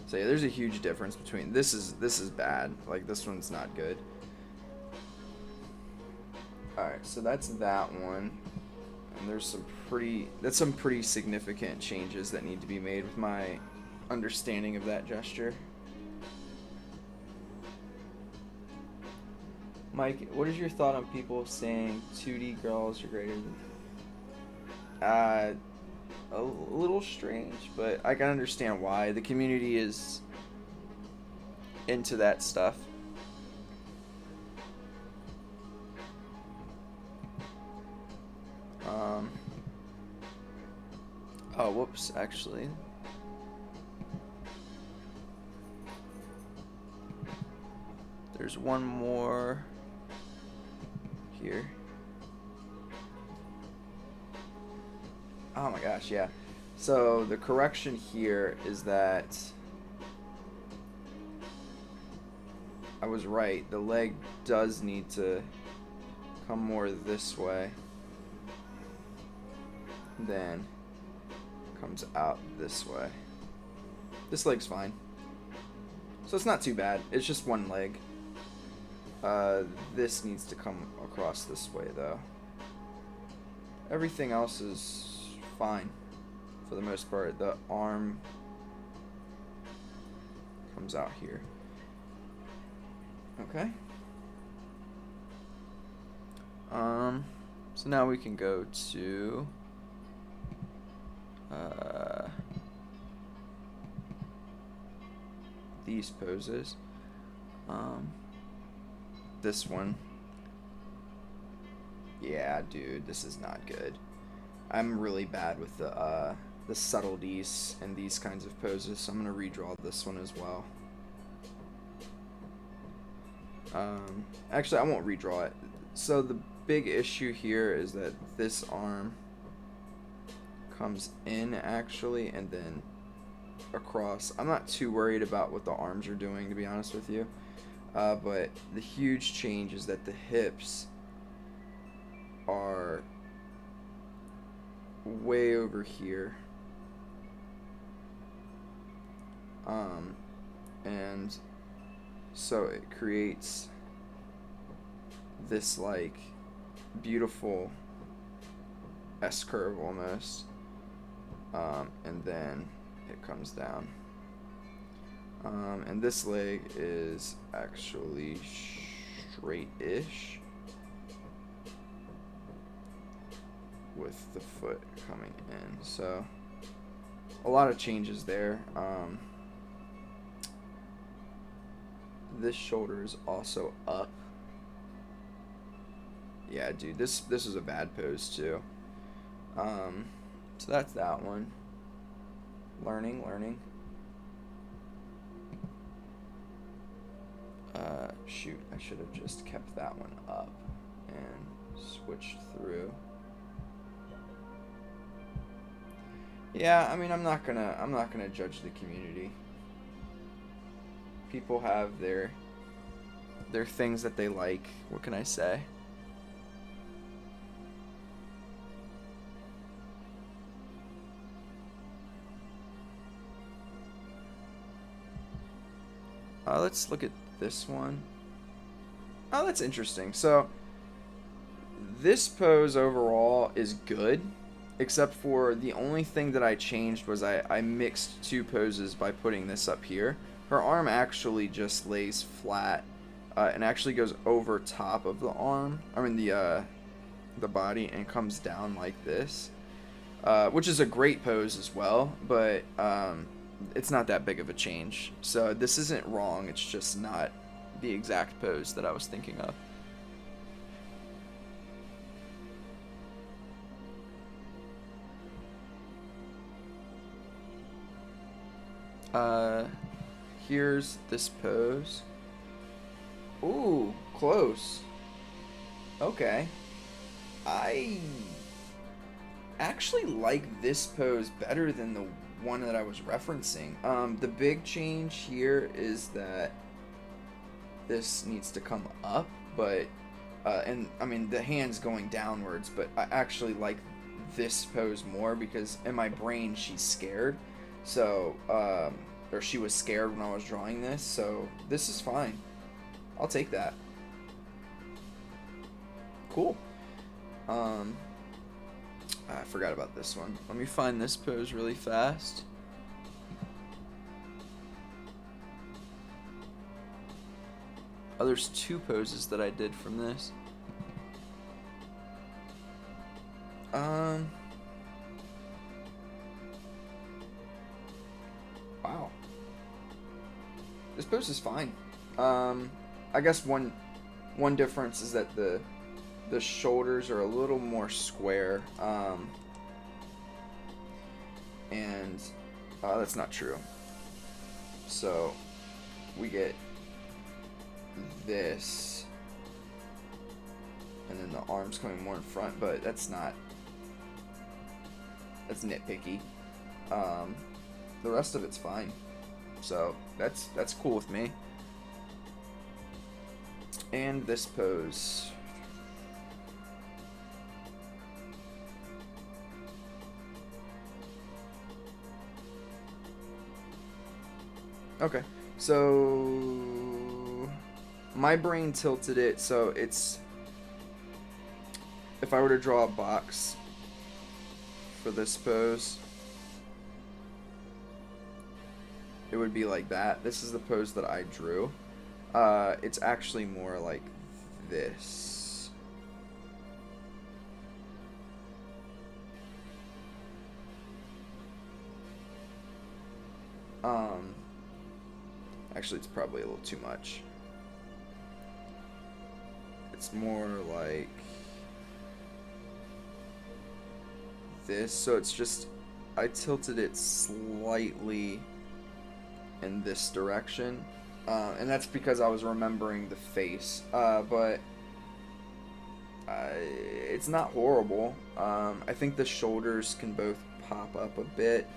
So yeah, there's a huge difference between this is bad. Like this one's not good. Alright, so that's that one. And there's some pretty significant changes that need to be made with my understanding of that gesture. Mike, what is your thought on people saying 2D girls are greater than... a little strange, but I can understand why. The community is into that stuff. Oh, whoops, actually. There's one more here. Oh my gosh, yeah. So the correction here is that I was right. The leg does need to come more this way. Then comes out this way. This leg's fine. So it's not too bad. It's just one leg. This needs to come across this way though. Everything else is fine for the most part. The arm comes out here. Okay. So now we can go to these poses. This one. Yeah, dude, this is not good. I'm really bad with the subtleties in these kinds of poses, so I'm gonna redraw this one as well. Actually, I won't redraw it. So the big issue here is that this arm comes in actually and then across. I'm not too worried about what the arms are doing, to be honest with you. But the huge change is that the hips are way over here. And so it creates this like beautiful S-curve almost. And then it comes down. And this leg is actually straight-ish. with the foot coming in. So a lot of changes there. This shoulder is also up. Yeah, dude, this is a bad pose too. So that's that one. Learning. Shoot, I should have just kept that one up and switched through. Yeah, I mean, I'm not gonna judge the community. People have their things that they like. What can I say? Let's look at this one. Oh, that's interesting. So this pose overall is good, except for the only thing that I changed was I mixed two poses by putting this up here. Her arm actually just lays flat and actually goes over top of the arm. I mean the body, and comes down like this, which is a great pose as well, but it's not that big of a change. So this isn't wrong, it's just not the exact pose that I was thinking of. Here's this pose. Ooh, close. Okay. I actually like this pose better than the one that I was referencing. The big change here is that this needs to come up, but and I mean the hand's going downwards, but I actually like this pose more because in my brain she's scared. So or she was scared when I was drawing this, so this is fine. I'll take that. Cool. I forgot about this one. Let me find this pose really fast. Oh, there's two poses that I did from this. Wow. This pose is fine. I guess one difference is that the shoulders are a little more square, and that's not true. So we get this, and then the arms coming more in front, but that's nitpicky. The rest of it's fine, so that's cool with me. And this pose. Okay, so my brain tilted it so it's, if I were to draw a box for this pose, it would be like that. This is the pose that I drew. It's actually more like this. Actually, it's probably a little too much. It's more like this, so it's just, I tilted it slightly in this direction, and that's because I was remembering the face, but it's not horrible. I think the shoulders can both pop up a bit.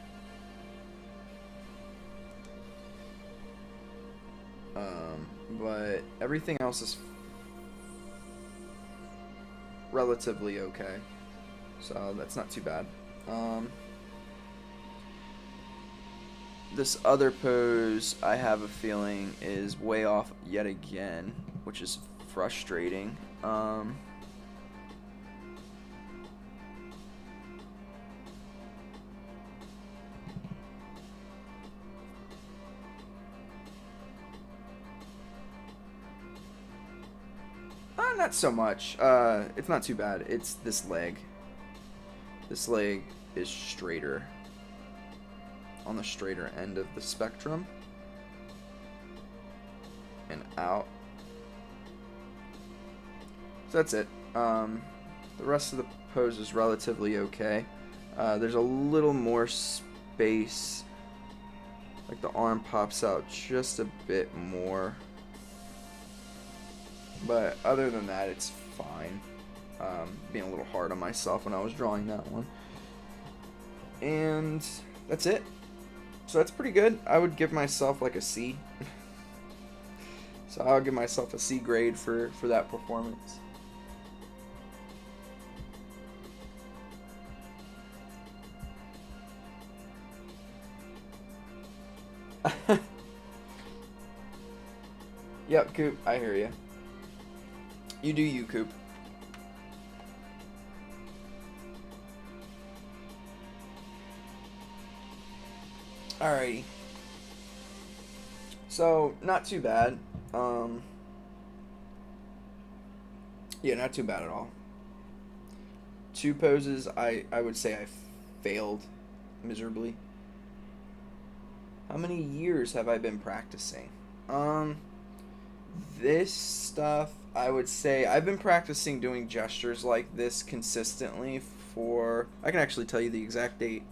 But everything else is relatively okay, so that's not too bad. This other pose, I have a feeling, is way off yet again, which is frustrating. Not so much. It's not too bad. It's this leg. This leg is straighter, on the straighter end of the spectrum, and out. So that's it. The rest of the pose is relatively okay. There's a little more space, like the arm pops out just a bit more, but other than that it's fine. Being a little hard on myself when I was drawing that one. And that's it. So that's pretty good. I would give myself like a C. So I'll give myself a C grade for that performance. Yep, Coop, I hear you. You do you, Coop. Alrighty. So, not too bad. Yeah, not too bad at all. 2 poses, I would say I failed miserably. How many years have I been practicing? This stuff, I would say I've been practicing doing gestures like this consistently for, I can actually tell you the exact date.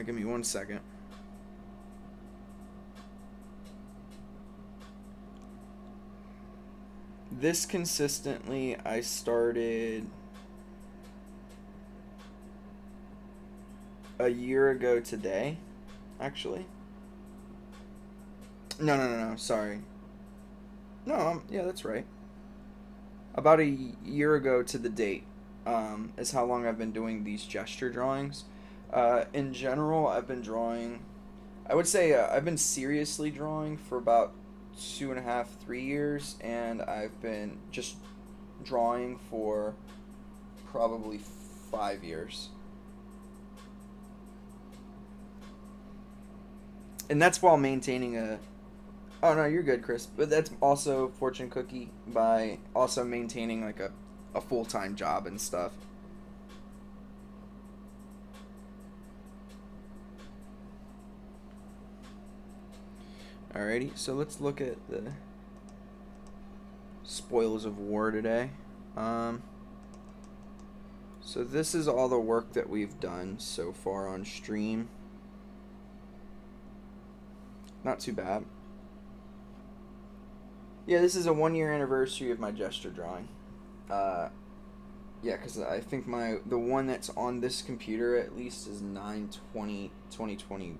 Give me 1 second. This consistently, I started a year ago today, actually. No, sorry. No, yeah, that's right. About a year ago to the date is how long I've been doing these gesture drawings. In general, I've been drawing, I would say I've been seriously drawing for about 2.5, 3 years, and I've been just drawing for probably 5 years. And that's while maintaining a, oh no, you're good, Chris, but that's also fortune cookie by also maintaining like a full-time job and stuff. Alrighty, so let's look at the spoils of war today. So this is all the work that we've done so far on stream. Not too bad. Yeah, this is a 1-year anniversary of my gesture drawing. Yeah, because I think the one that's on this computer at least is 9/20/2021,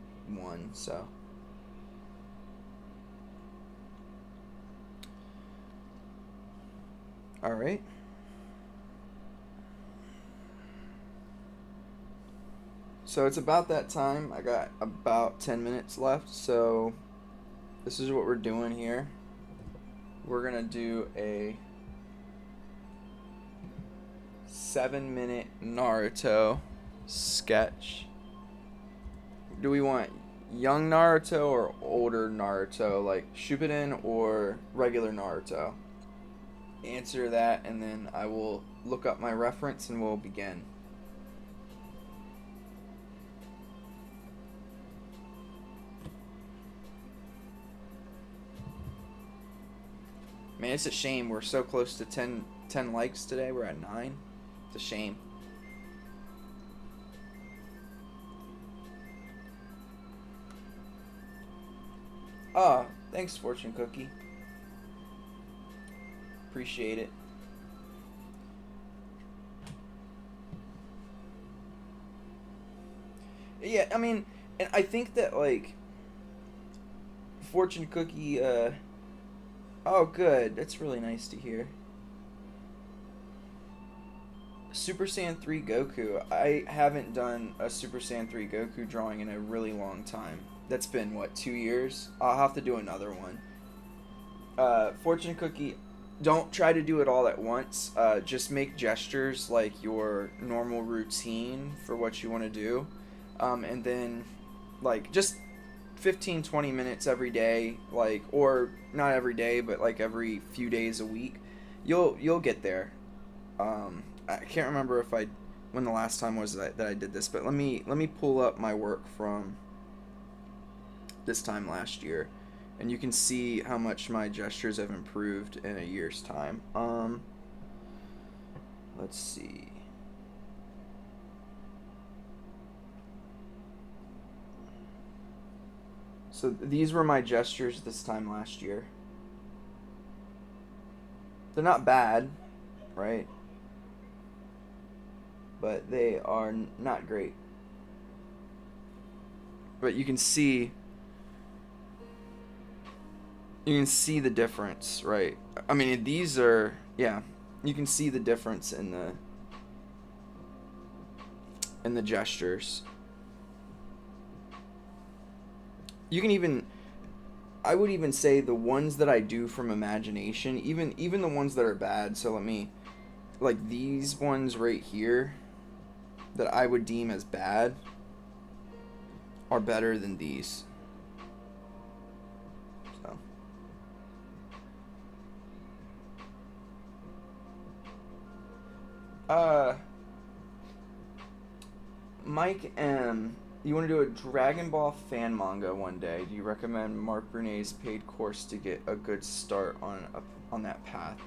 so. Alright. So it's about that time. I got about 10 minutes left, so this is what we're doing here. We're gonna do a 7-minute Naruto sketch. Do we want young Naruto or older Naruto, like Shippuden or regular Naruto? Answer that, and then I will look up my reference and we'll begin. Man, it's a shame we're so close to 10 likes today. We're at 9. It's a shame. Ah, thanks, Fortune Cookie. Appreciate it. Yeah, I mean, and I think that, like, Fortune Cookie, oh, good. That's really nice to hear. Super Saiyan 3 Goku. I haven't done a Super Saiyan 3 Goku drawing in a really long time. That's been, what, 2 years? I'll have to do another one. Fortune Cookie, don't try to do it all at once. Just make gestures like your normal routine for what you want to do. And then, like, just 15-20 minutes every day, like, or not every day, but like every few days a week, you'll get there. I can't remember when the last time was that I did this, but let me pull up my work from this time last year, and you can see how much my gestures have improved in a year's time. Let's see. So these were my gestures this time last year. They're not bad, right? But they are not great. But you can see the difference, right? I mean, these are, yeah, you can see the difference in the gestures. You can even, I would even say the ones that I do from imagination, even the ones that are bad. So let me, like these ones right here that I would deem as bad are better than these. So Mike M, you want to do a Dragon Ball fan manga one day? Do you recommend Mark Brunet's paid course to get a good start on that path?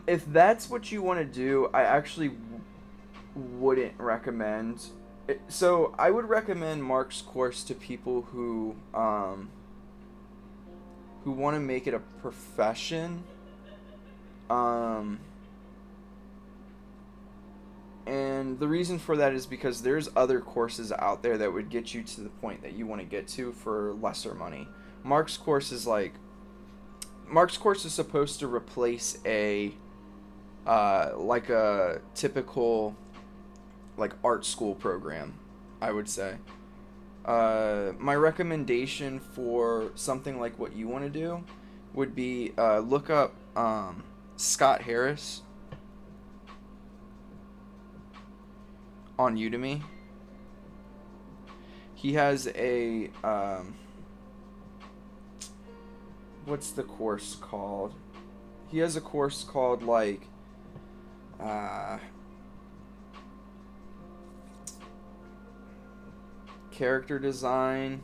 If that's what you want to do, I actually wouldn't recommend. So I would recommend Mark's course to people who want to make it a profession. And the reason for that is because there's other courses out there that would get you to the point that you want to get to for lesser money. Mark's course is supposed to replace a like a typical like art school program, I would say. My recommendation for something like what you want to do would be look up Scott Harris on Udemy. He has a what's the course called? He has a course called like character design,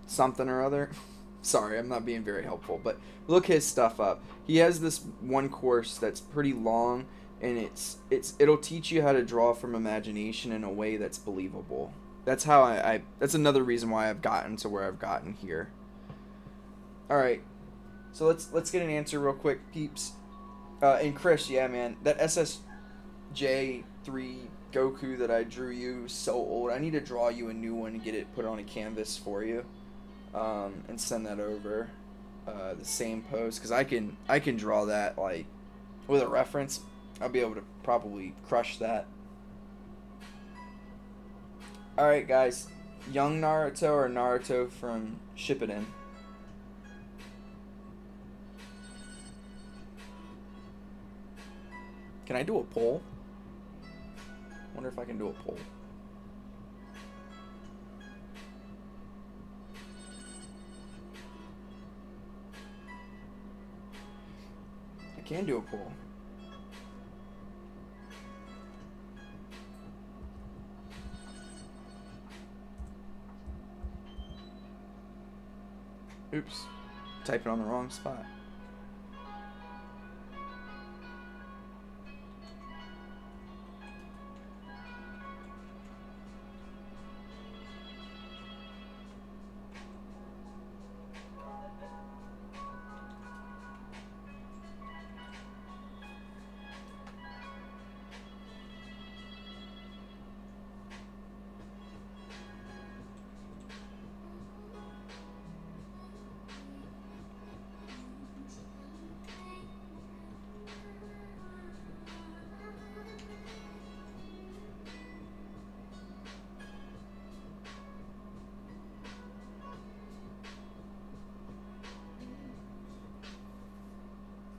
something or other. Sorry, I'm not being very helpful, but look his stuff up. He has this one course that's pretty long, and it'll teach you how to draw from imagination in a way that's believable. That's how that's another reason why I've gotten to where I've gotten here. All right, so let's get an answer real quick, peeps. And Chris, yeah, man, that SSJ3 Goku that I drew you is so old. I need to draw you a new one and get it put on a canvas for you. And send that over the same pose, because I can draw that like with a reference. I'll be able to probably crush that. Alright guys, young Naruto or Naruto from Shippuden? Can I do a poll? Wonder if I can do a poll. Can do a poll. Oops. Typing on the wrong spot.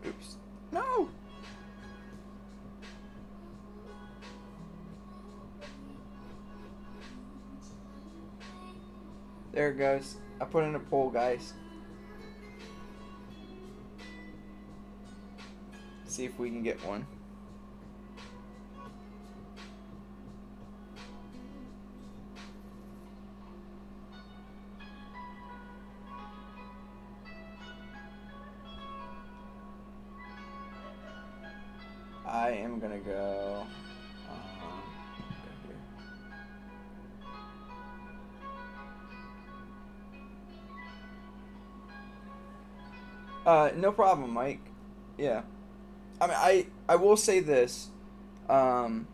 Oops. No! There it goes. I put in a poll, guys. see if we can get one. I am gonna go here. No problem, Mike. Yeah. I mean, I will say this. I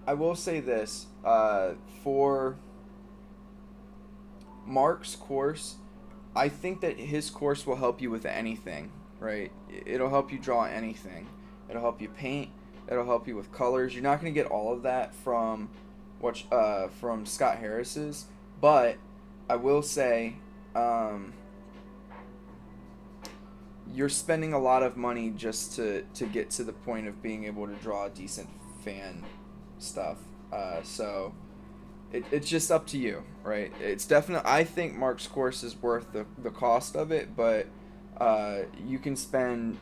will say this. For Mark's course, I think that his course will help you with anything, right? It'll help you draw anything. It'll help you paint. It'll help you with colors. You're not going to get all of that from from Scott Harris's, but I will say you're spending a lot of money just to get to the point of being able to draw decent fan stuff. So it's just up to you, right? It's definitely, I think Mark's course is worth the cost of it, but you can find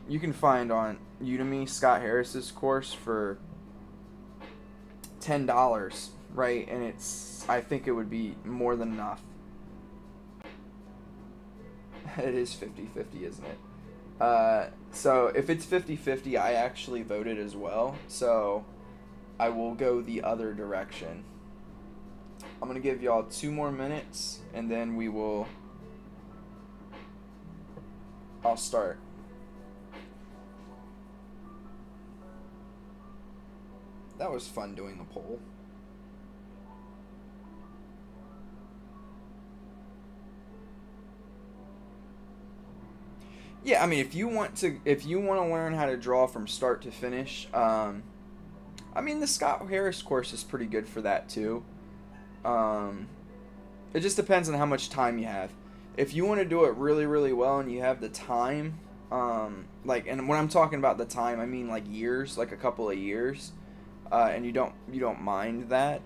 on Udemy Scott Harris's course for $10, right? And I think it would be more than enough. It is 50-50, isn't it? So if it's 50-50, I actually voted as well, so I will go the other direction. I'm going to give y'all 2 more minutes, and then I'll start. That was fun doing the poll. Yeah, I mean, if you want to learn how to draw from start to finish, I mean, the Scott Harris course is pretty good for that too. It just depends on how much time you have. If you want to do it really, really well and you have the time, and when I'm talking about the time, I mean like years, like a couple of years, and you don't mind that,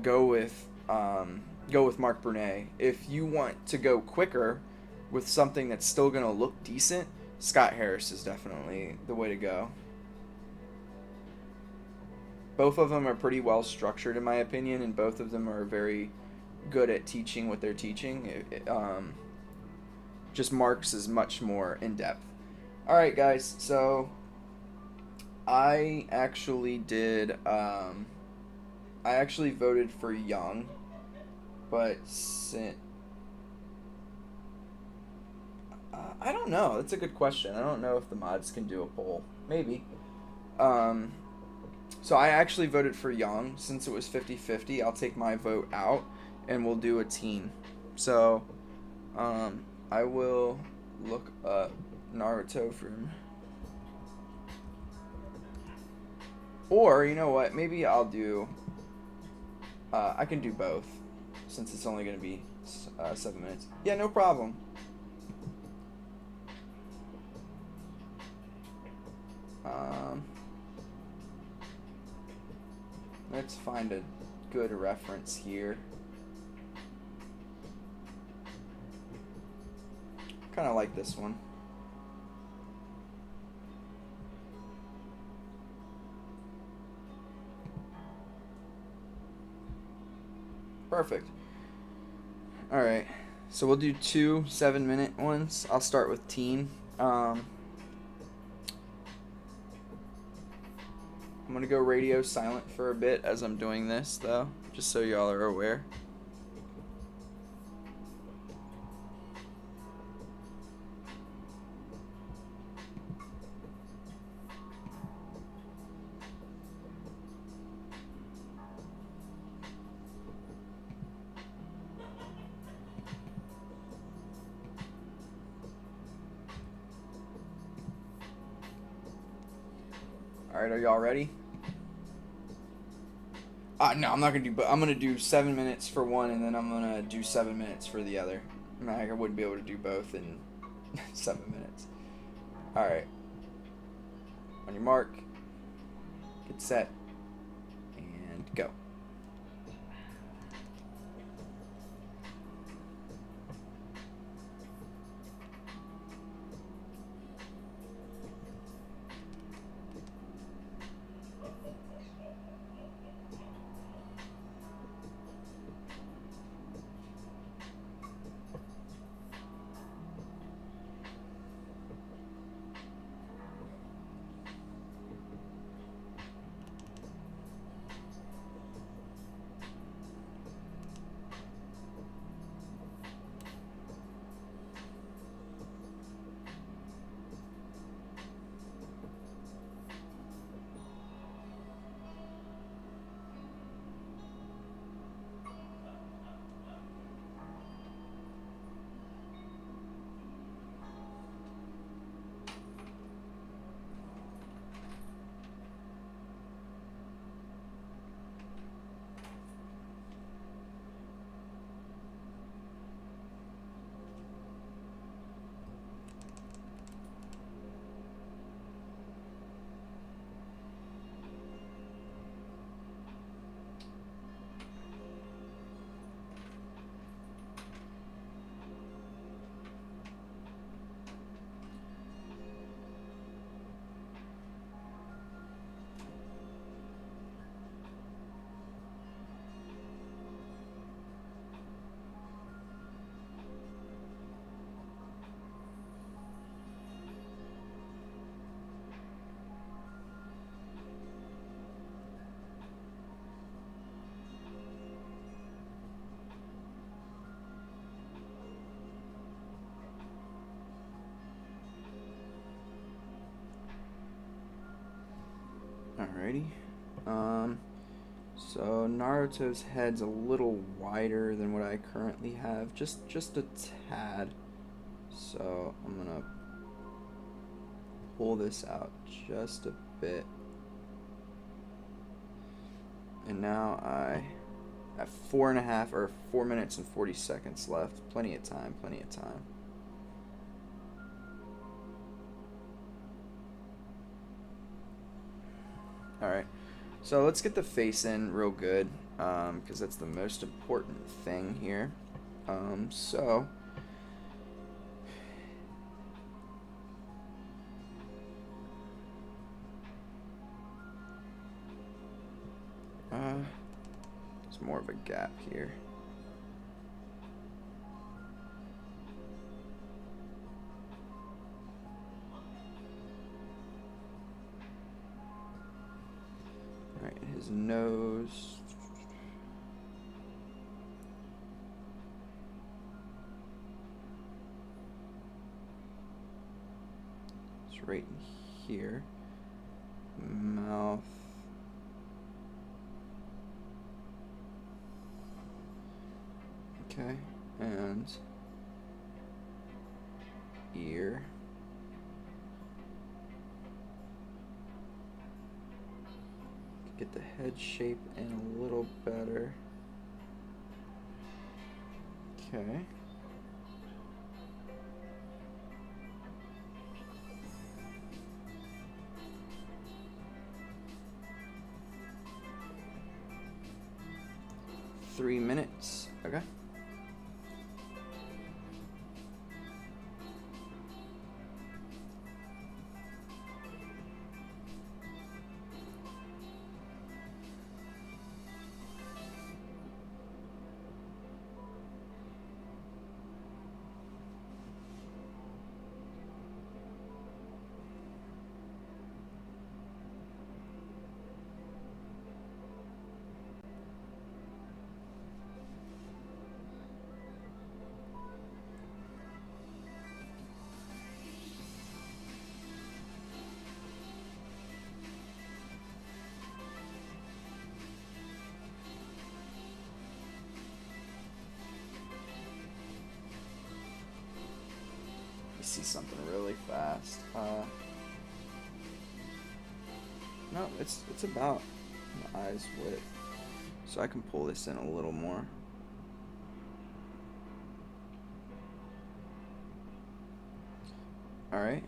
go with Mark Brunet. If you want to go quicker with something that's still going to look decent, Scott Harris is definitely the way to go. Both of them are pretty well structured in my opinion, and both of them are very good at teaching what they're teaching. Just Mark's is much more in-depth. Alright guys, so I actually voted for Young, but I don't know. That's a good question. I don't know if the mods can do a poll. Maybe. So I actually voted for Young. Since it was 50-50, I'll take my vote out and we'll do a team. So I will look up Naruto from... Or, you know what? Maybe I'll do... I can do both, since it's only going to be 7 minutes. Yeah, no problem. Let's find a good reference here. Kind of like this one. Perfect. Alright, so we'll do 2 7-minute ones. I'll start with teen. I'm going to go radio silent for a bit as I'm doing this, though, just so y'all are aware. Alright, are y'all ready? No, I'm not gonna do, but I'm gonna do 7 minutes for one, and then I'm gonna do 7 minutes for the other. I wouldn't be able to do both in 7 minutes. Alright. On your mark, get set, and go. Alrighty. So Naruto's head's a little wider than what I currently have, just a tad. So I'm gonna pull this out just a bit. And now I have 4 minutes and 40 seconds left. Plenty of time, plenty of time. Alright, so let's get the face in real good, because that's the most important thing here. There's more of a gap here. Alright, his nose. It's right in here. Mouth. Okay, and ear. Get the head shape in a little better. Okay. Three minutes. Okay. See something really fast. No, it's about the eye's width, so I can pull this in a little more. All right.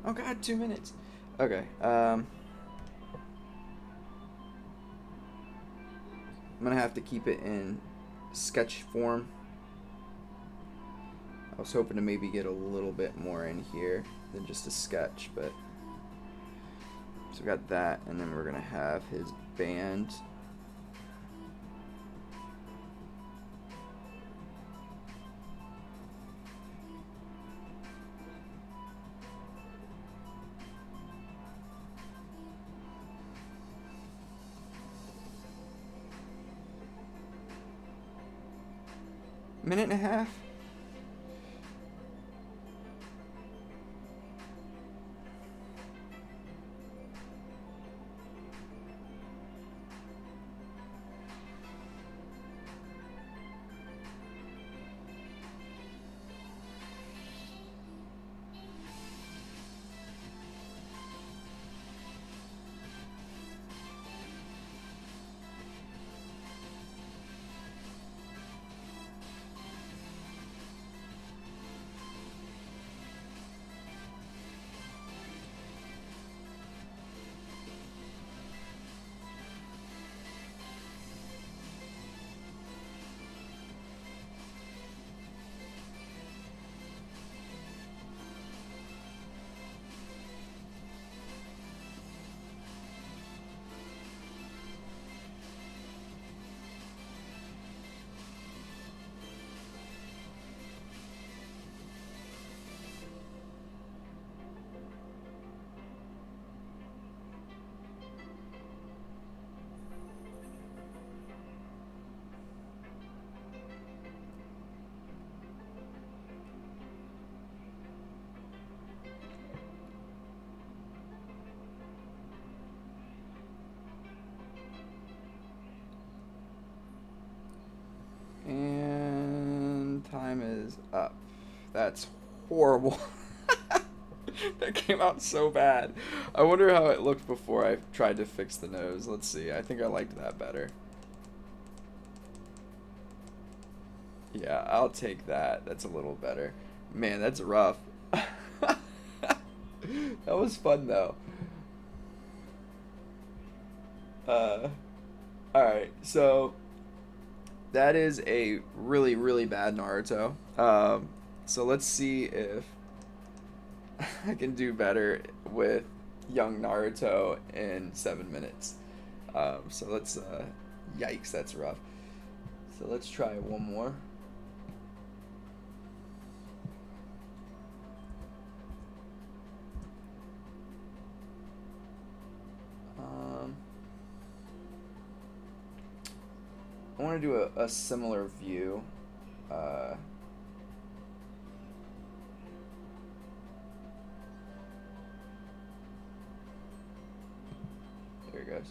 Oh God, 2 minutes. Okay. I'm gonna have to keep it in sketch form. I was hoping to maybe get a little bit more in here than just a sketch, but so we got that, and then we're gonna have his band. Minute and a half. time is up. That's horrible. That came out so bad. I wonder how it looked before I tried to fix the nose. Let's see. I think I liked that better. Yeah, I'll take that. That's a little better. Man, that's rough. That was fun though. Alright, so that is a really, really bad Naruto. So let's see if I can do better with young Naruto in 7 minutes. So let's, yikes, that's rough. So let's try one more. I want to do a similar view. There it goes.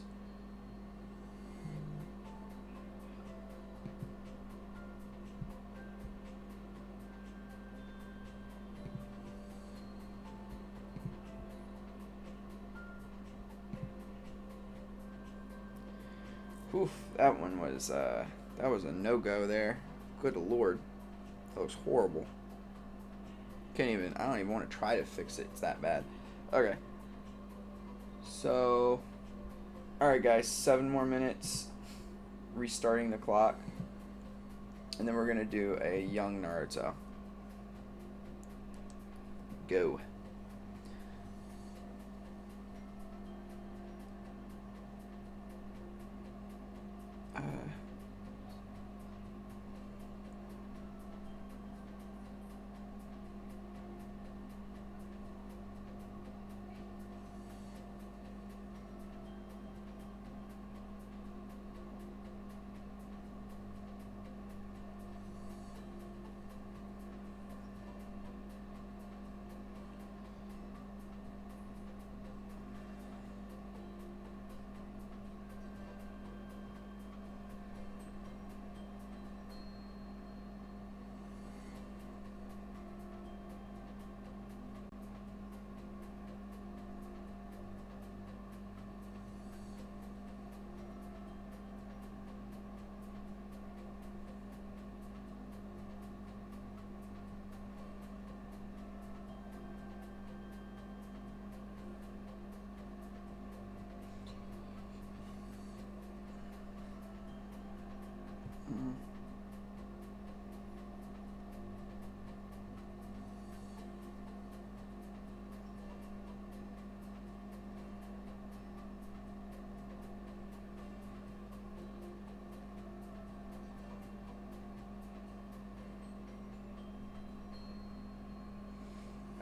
Oof, that one was that was a no-go there. Good lord. That looks horrible. I don't even want to try to fix it. It's that bad. Okay. So, alright guys, 7 more minutes. Restarting the clock. And then we're going to do a young Naruto. Go.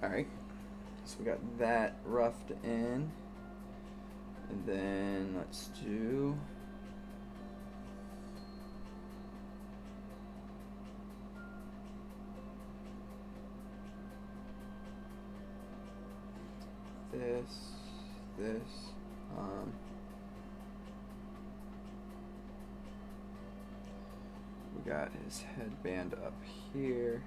Alright, so we got that roughed in, and then let's do this, we got his headband up here.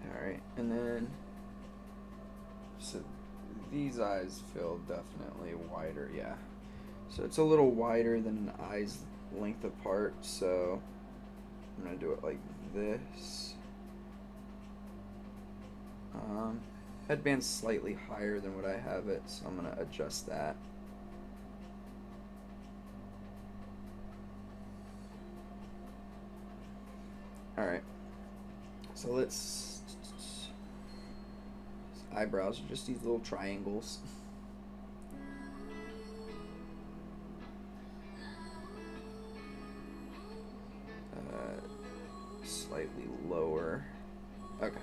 Alright, and then, so these eyes feel definitely wider, yeah. So it's a little wider than the eyes length apart, so I'm going to do it like this. Headband's slightly higher than what I have it, so I'm going to adjust that. Alright, so let's, his eyebrows are just these little triangles. Slightly lower. Okay.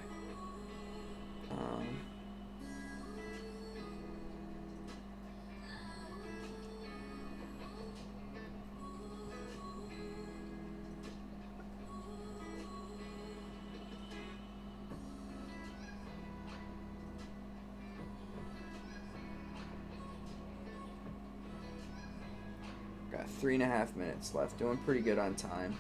3.5 minutes left. Doing pretty good on time.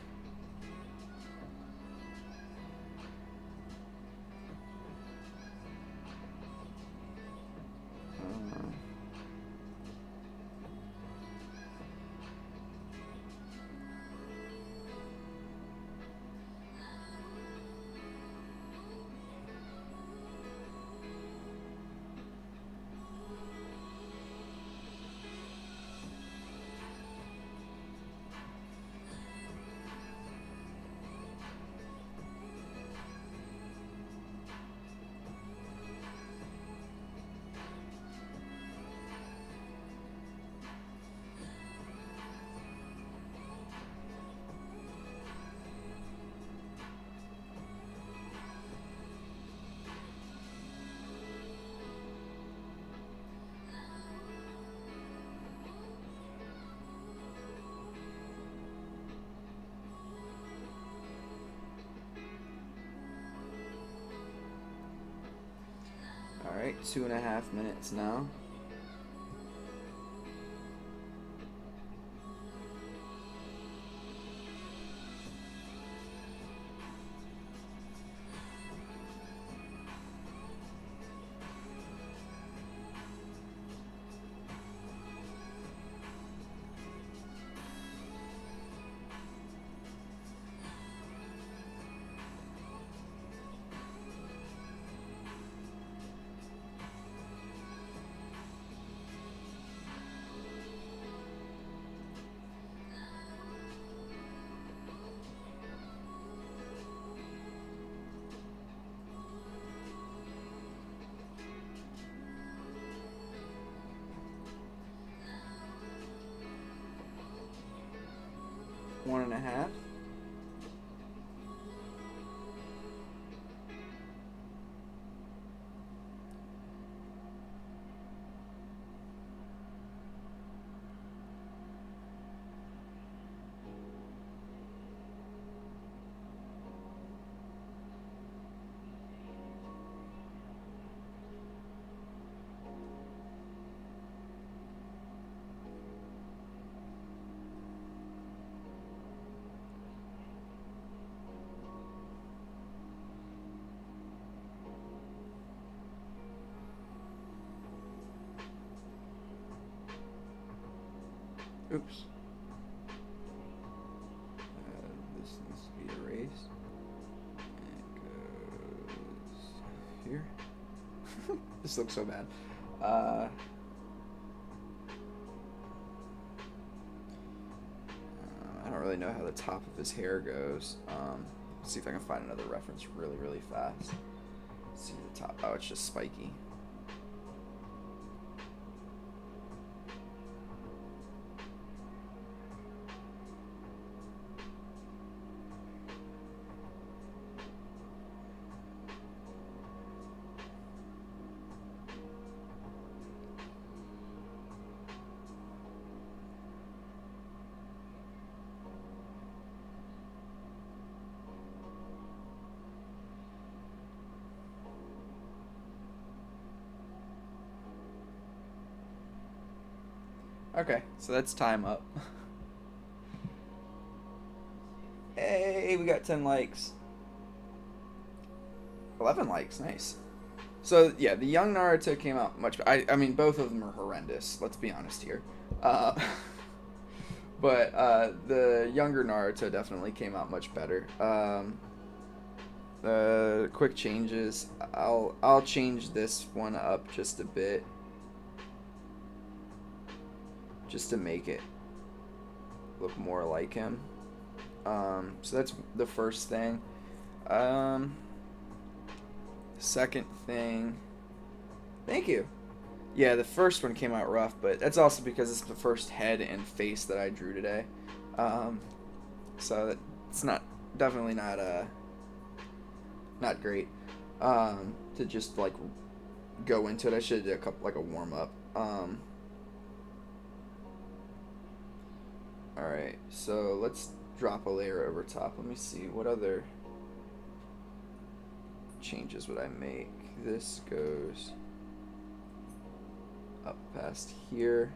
Alright, 2.5 minutes now. One and a half. Oops. This needs to be erased. And it goes here. This looks so bad. I don't really know how the top of his hair goes. Let's see if I can find another reference really, really fast. Let's see the top. Oh, it's just spiky. Okay, so that's time up. Hey, we got 10 likes. 11 likes, nice. So, yeah, the young Naruto came out much better. I mean, both of them are horrendous, let's be honest here. But the younger Naruto definitely came out much better. The quick changes, I'll change this one up just a bit. Just to make it look more like him. So that's the first thing. Second thing, thank you. Yeah, the first one came out rough, but that's also because it's the first head and face that I drew today. So it's definitely not great to just like go into it. I should have did a warm up. Alright, so let's drop a layer over top. Let me see, what other changes would I make? This goes up past here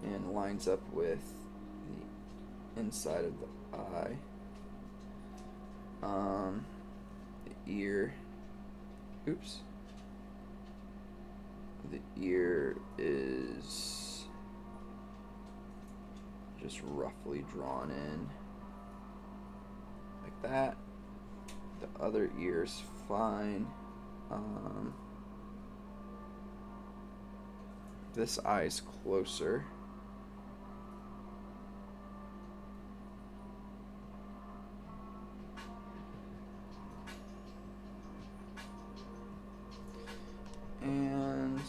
and lines up with the inside of the eye. The ear. Oops. The ear is just roughly drawn in like that. The other ear's fine. This eye's closer. And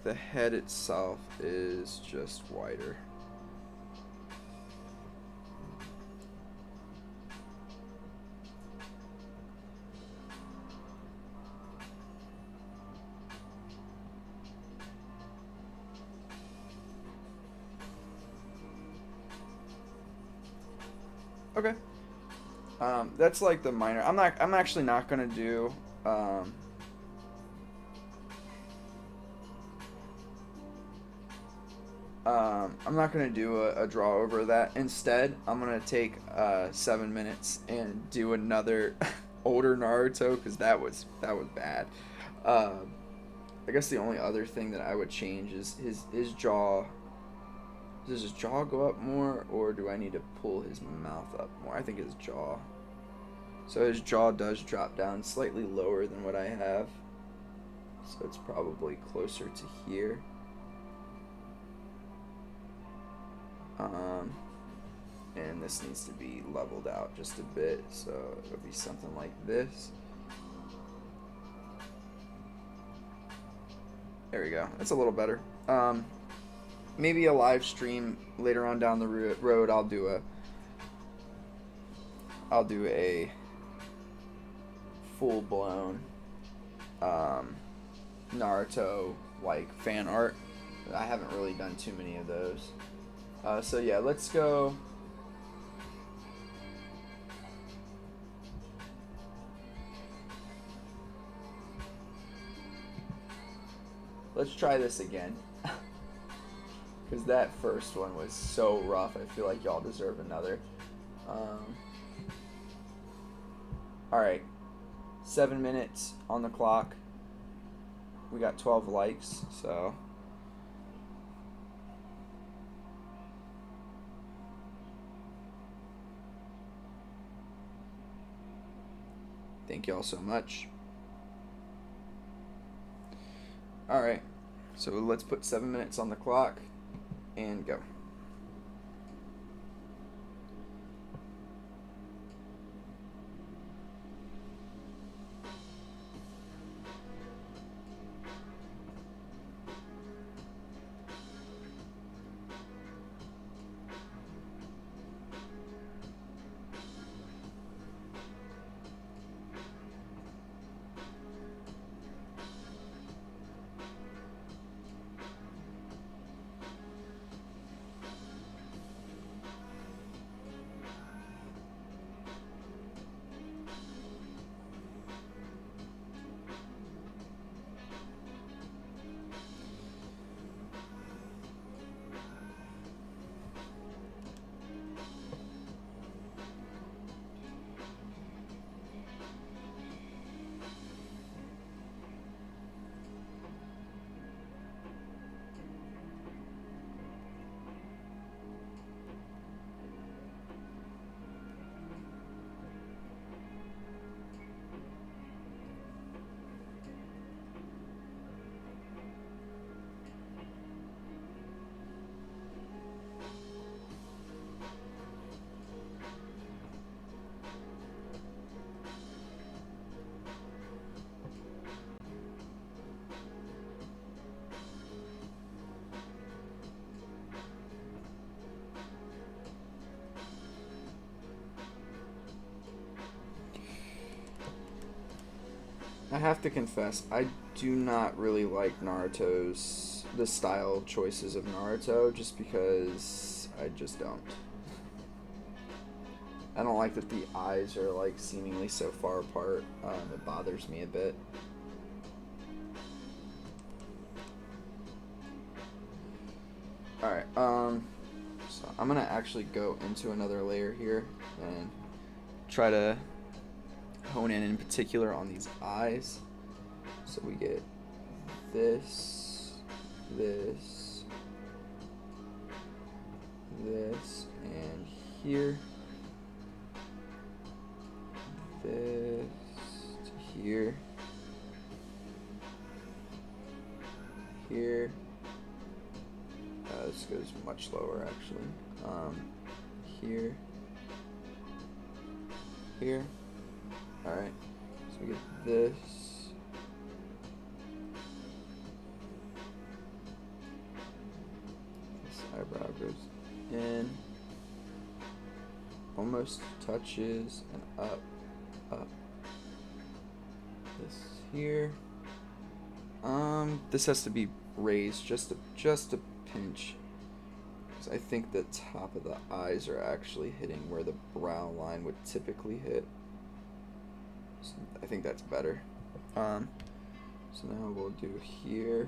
the head itself is just wider. Okay. That's like the minor. I'm actually not gonna do I'm not gonna do a draw over that. Instead, I'm gonna take 7 minutes and do another older Naruto, because that was bad. I guess the only other thing that I would change is his jaw. Does his jaw go up more, or do I need to pull his mouth up more? I think his jaw. So his jaw does drop down slightly lower than what I have. So it's probably closer to here. And this needs to be leveled out just a bit, so it'll be something like this. There we go. That's a little better. Maybe a live stream later on down the road. I'll do a full-blown Naruto like fan art. I haven't really done too many of those. So yeah, let's go. Let's try this again. Because that first one was so rough. I feel like y'all deserve another. Alright. 7 minutes on the clock. We got 12 likes, so... Thank y'all so much. Alright. So let's put 7 minutes on the clock. And go. I have to confess, I do not really like the style choices of Naruto, just because I just don't. I don't like that the eyes are like seemingly so far apart. It bothers me a bit. Alright, so I'm gonna actually go into another layer here and try to hone in particular on these eyes. So we get this, this, this, and here, this to here, here. This goes much lower actually. Here, here. All right. So we get this. This eyebrow goes in, almost touches, and up, up. This here. This has to be raised just a pinch, because I think the top of the eyes are actually hitting where the brow line would typically hit. So I think that's better. So now we'll do here,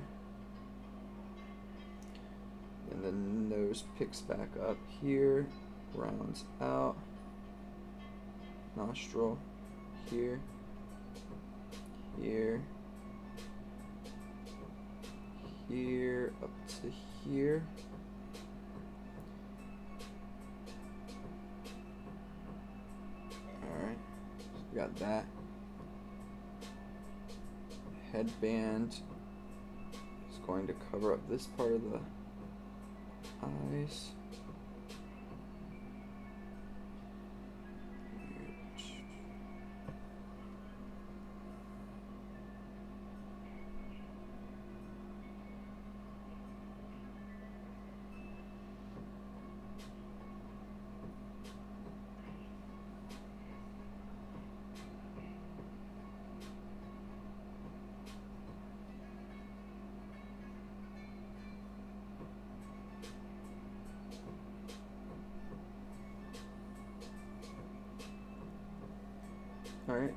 and the nose picks back up here, rounds out, nostril here, here, here, up to here. Alright, so we got that. Headband is going to cover up this part of the eyes. All right.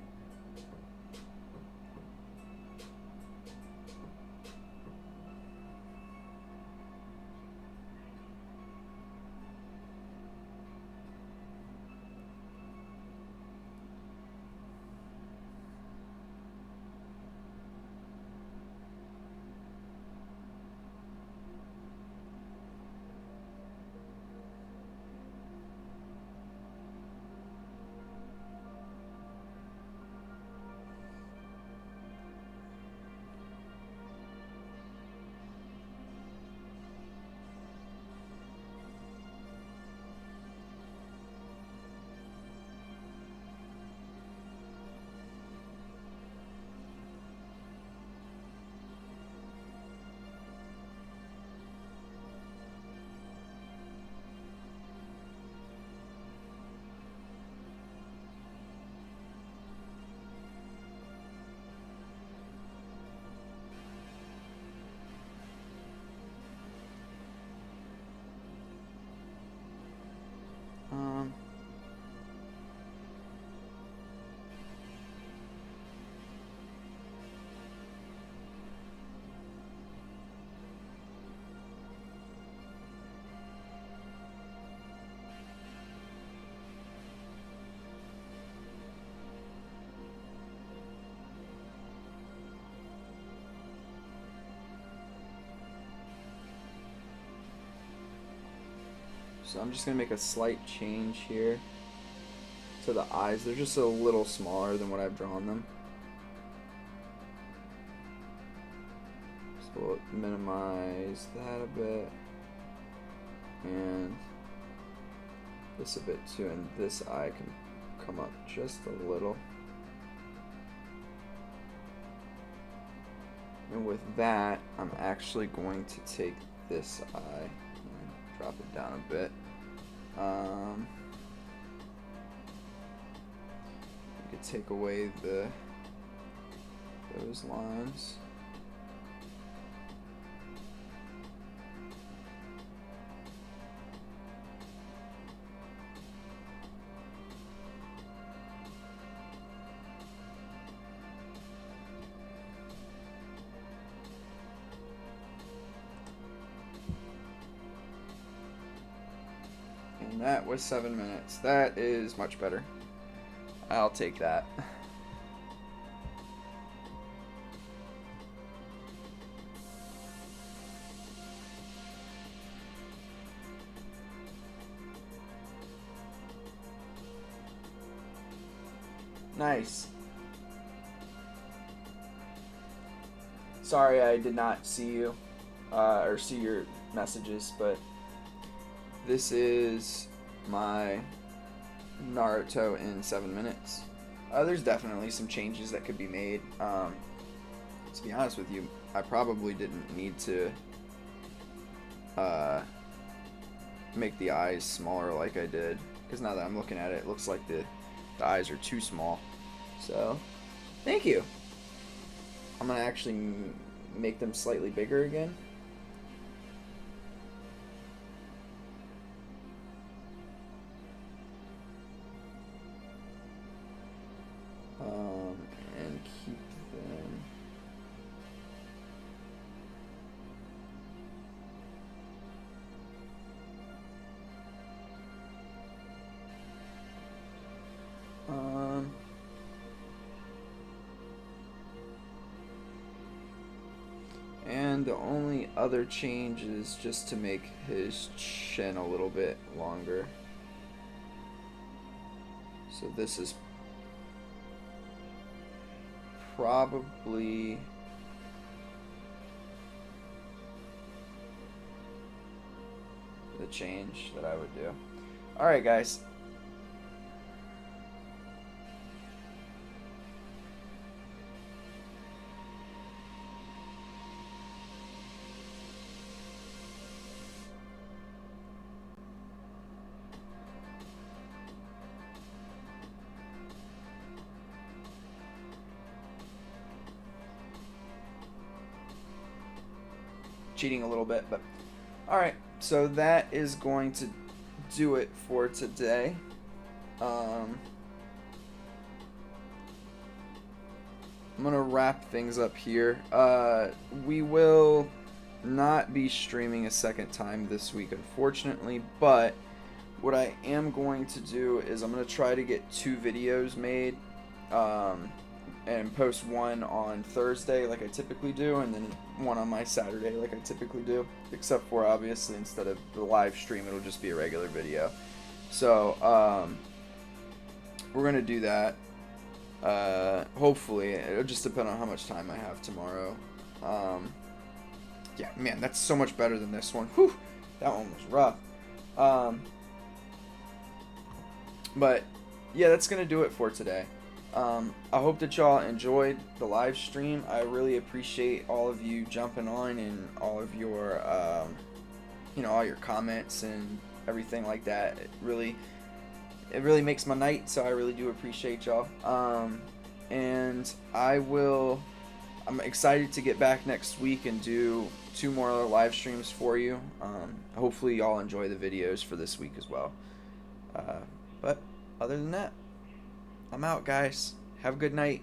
So I'm just going to make a slight change here to the eyes. They're just a little smaller than what I've drawn them. So we'll minimize that a bit, and this a bit too, and this eye can come up just a little. And with that, I'm actually going to take this eye and drop it down a bit. You could take away those lines. that was 7 minutes. That is much better. I'll take that. Nice. Sorry I did not see you or see your messages, but this is my Naruto in 7 minutes. There's definitely some changes that could be made. To be honest with you, I probably didn't need to make the eyes smaller like I did, because now that I'm looking at it, it looks like the eyes are too small. So, thank you. I'm gonna actually make them slightly bigger again. And keep them. And the only other change is just to make his chin a little bit longer. So this is probably the change that I would do. Alright, guys. Cheating a little bit, but alright, so that is going to do it for today. I'm gonna wrap things up here. We will not be streaming a second time this week, unfortunately, but what I am going to do is I'm gonna try to get 2 videos made, and post one on Thursday like I typically do, and then one on my Saturday like I typically do, except for obviously instead of the live stream it'll just be a regular video. So we're gonna do that. Hopefully it'll just depend on how much time I have tomorrow. Yeah, man, that's so much better than this one. Whew, that one was rough. But yeah, that's gonna do it for today. I hope that y'all enjoyed the live stream. I really appreciate all of you jumping on and all of your, all your comments and everything like that. It really makes my night, so I really do appreciate y'all. And I'm excited to get back next week and do 2 more live streams for you. Hopefully y'all enjoy the videos for this week as well. But other than that, I'm out, guys. Have a good night.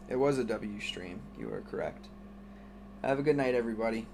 It was a W stream. You are correct. Have a good night, everybody.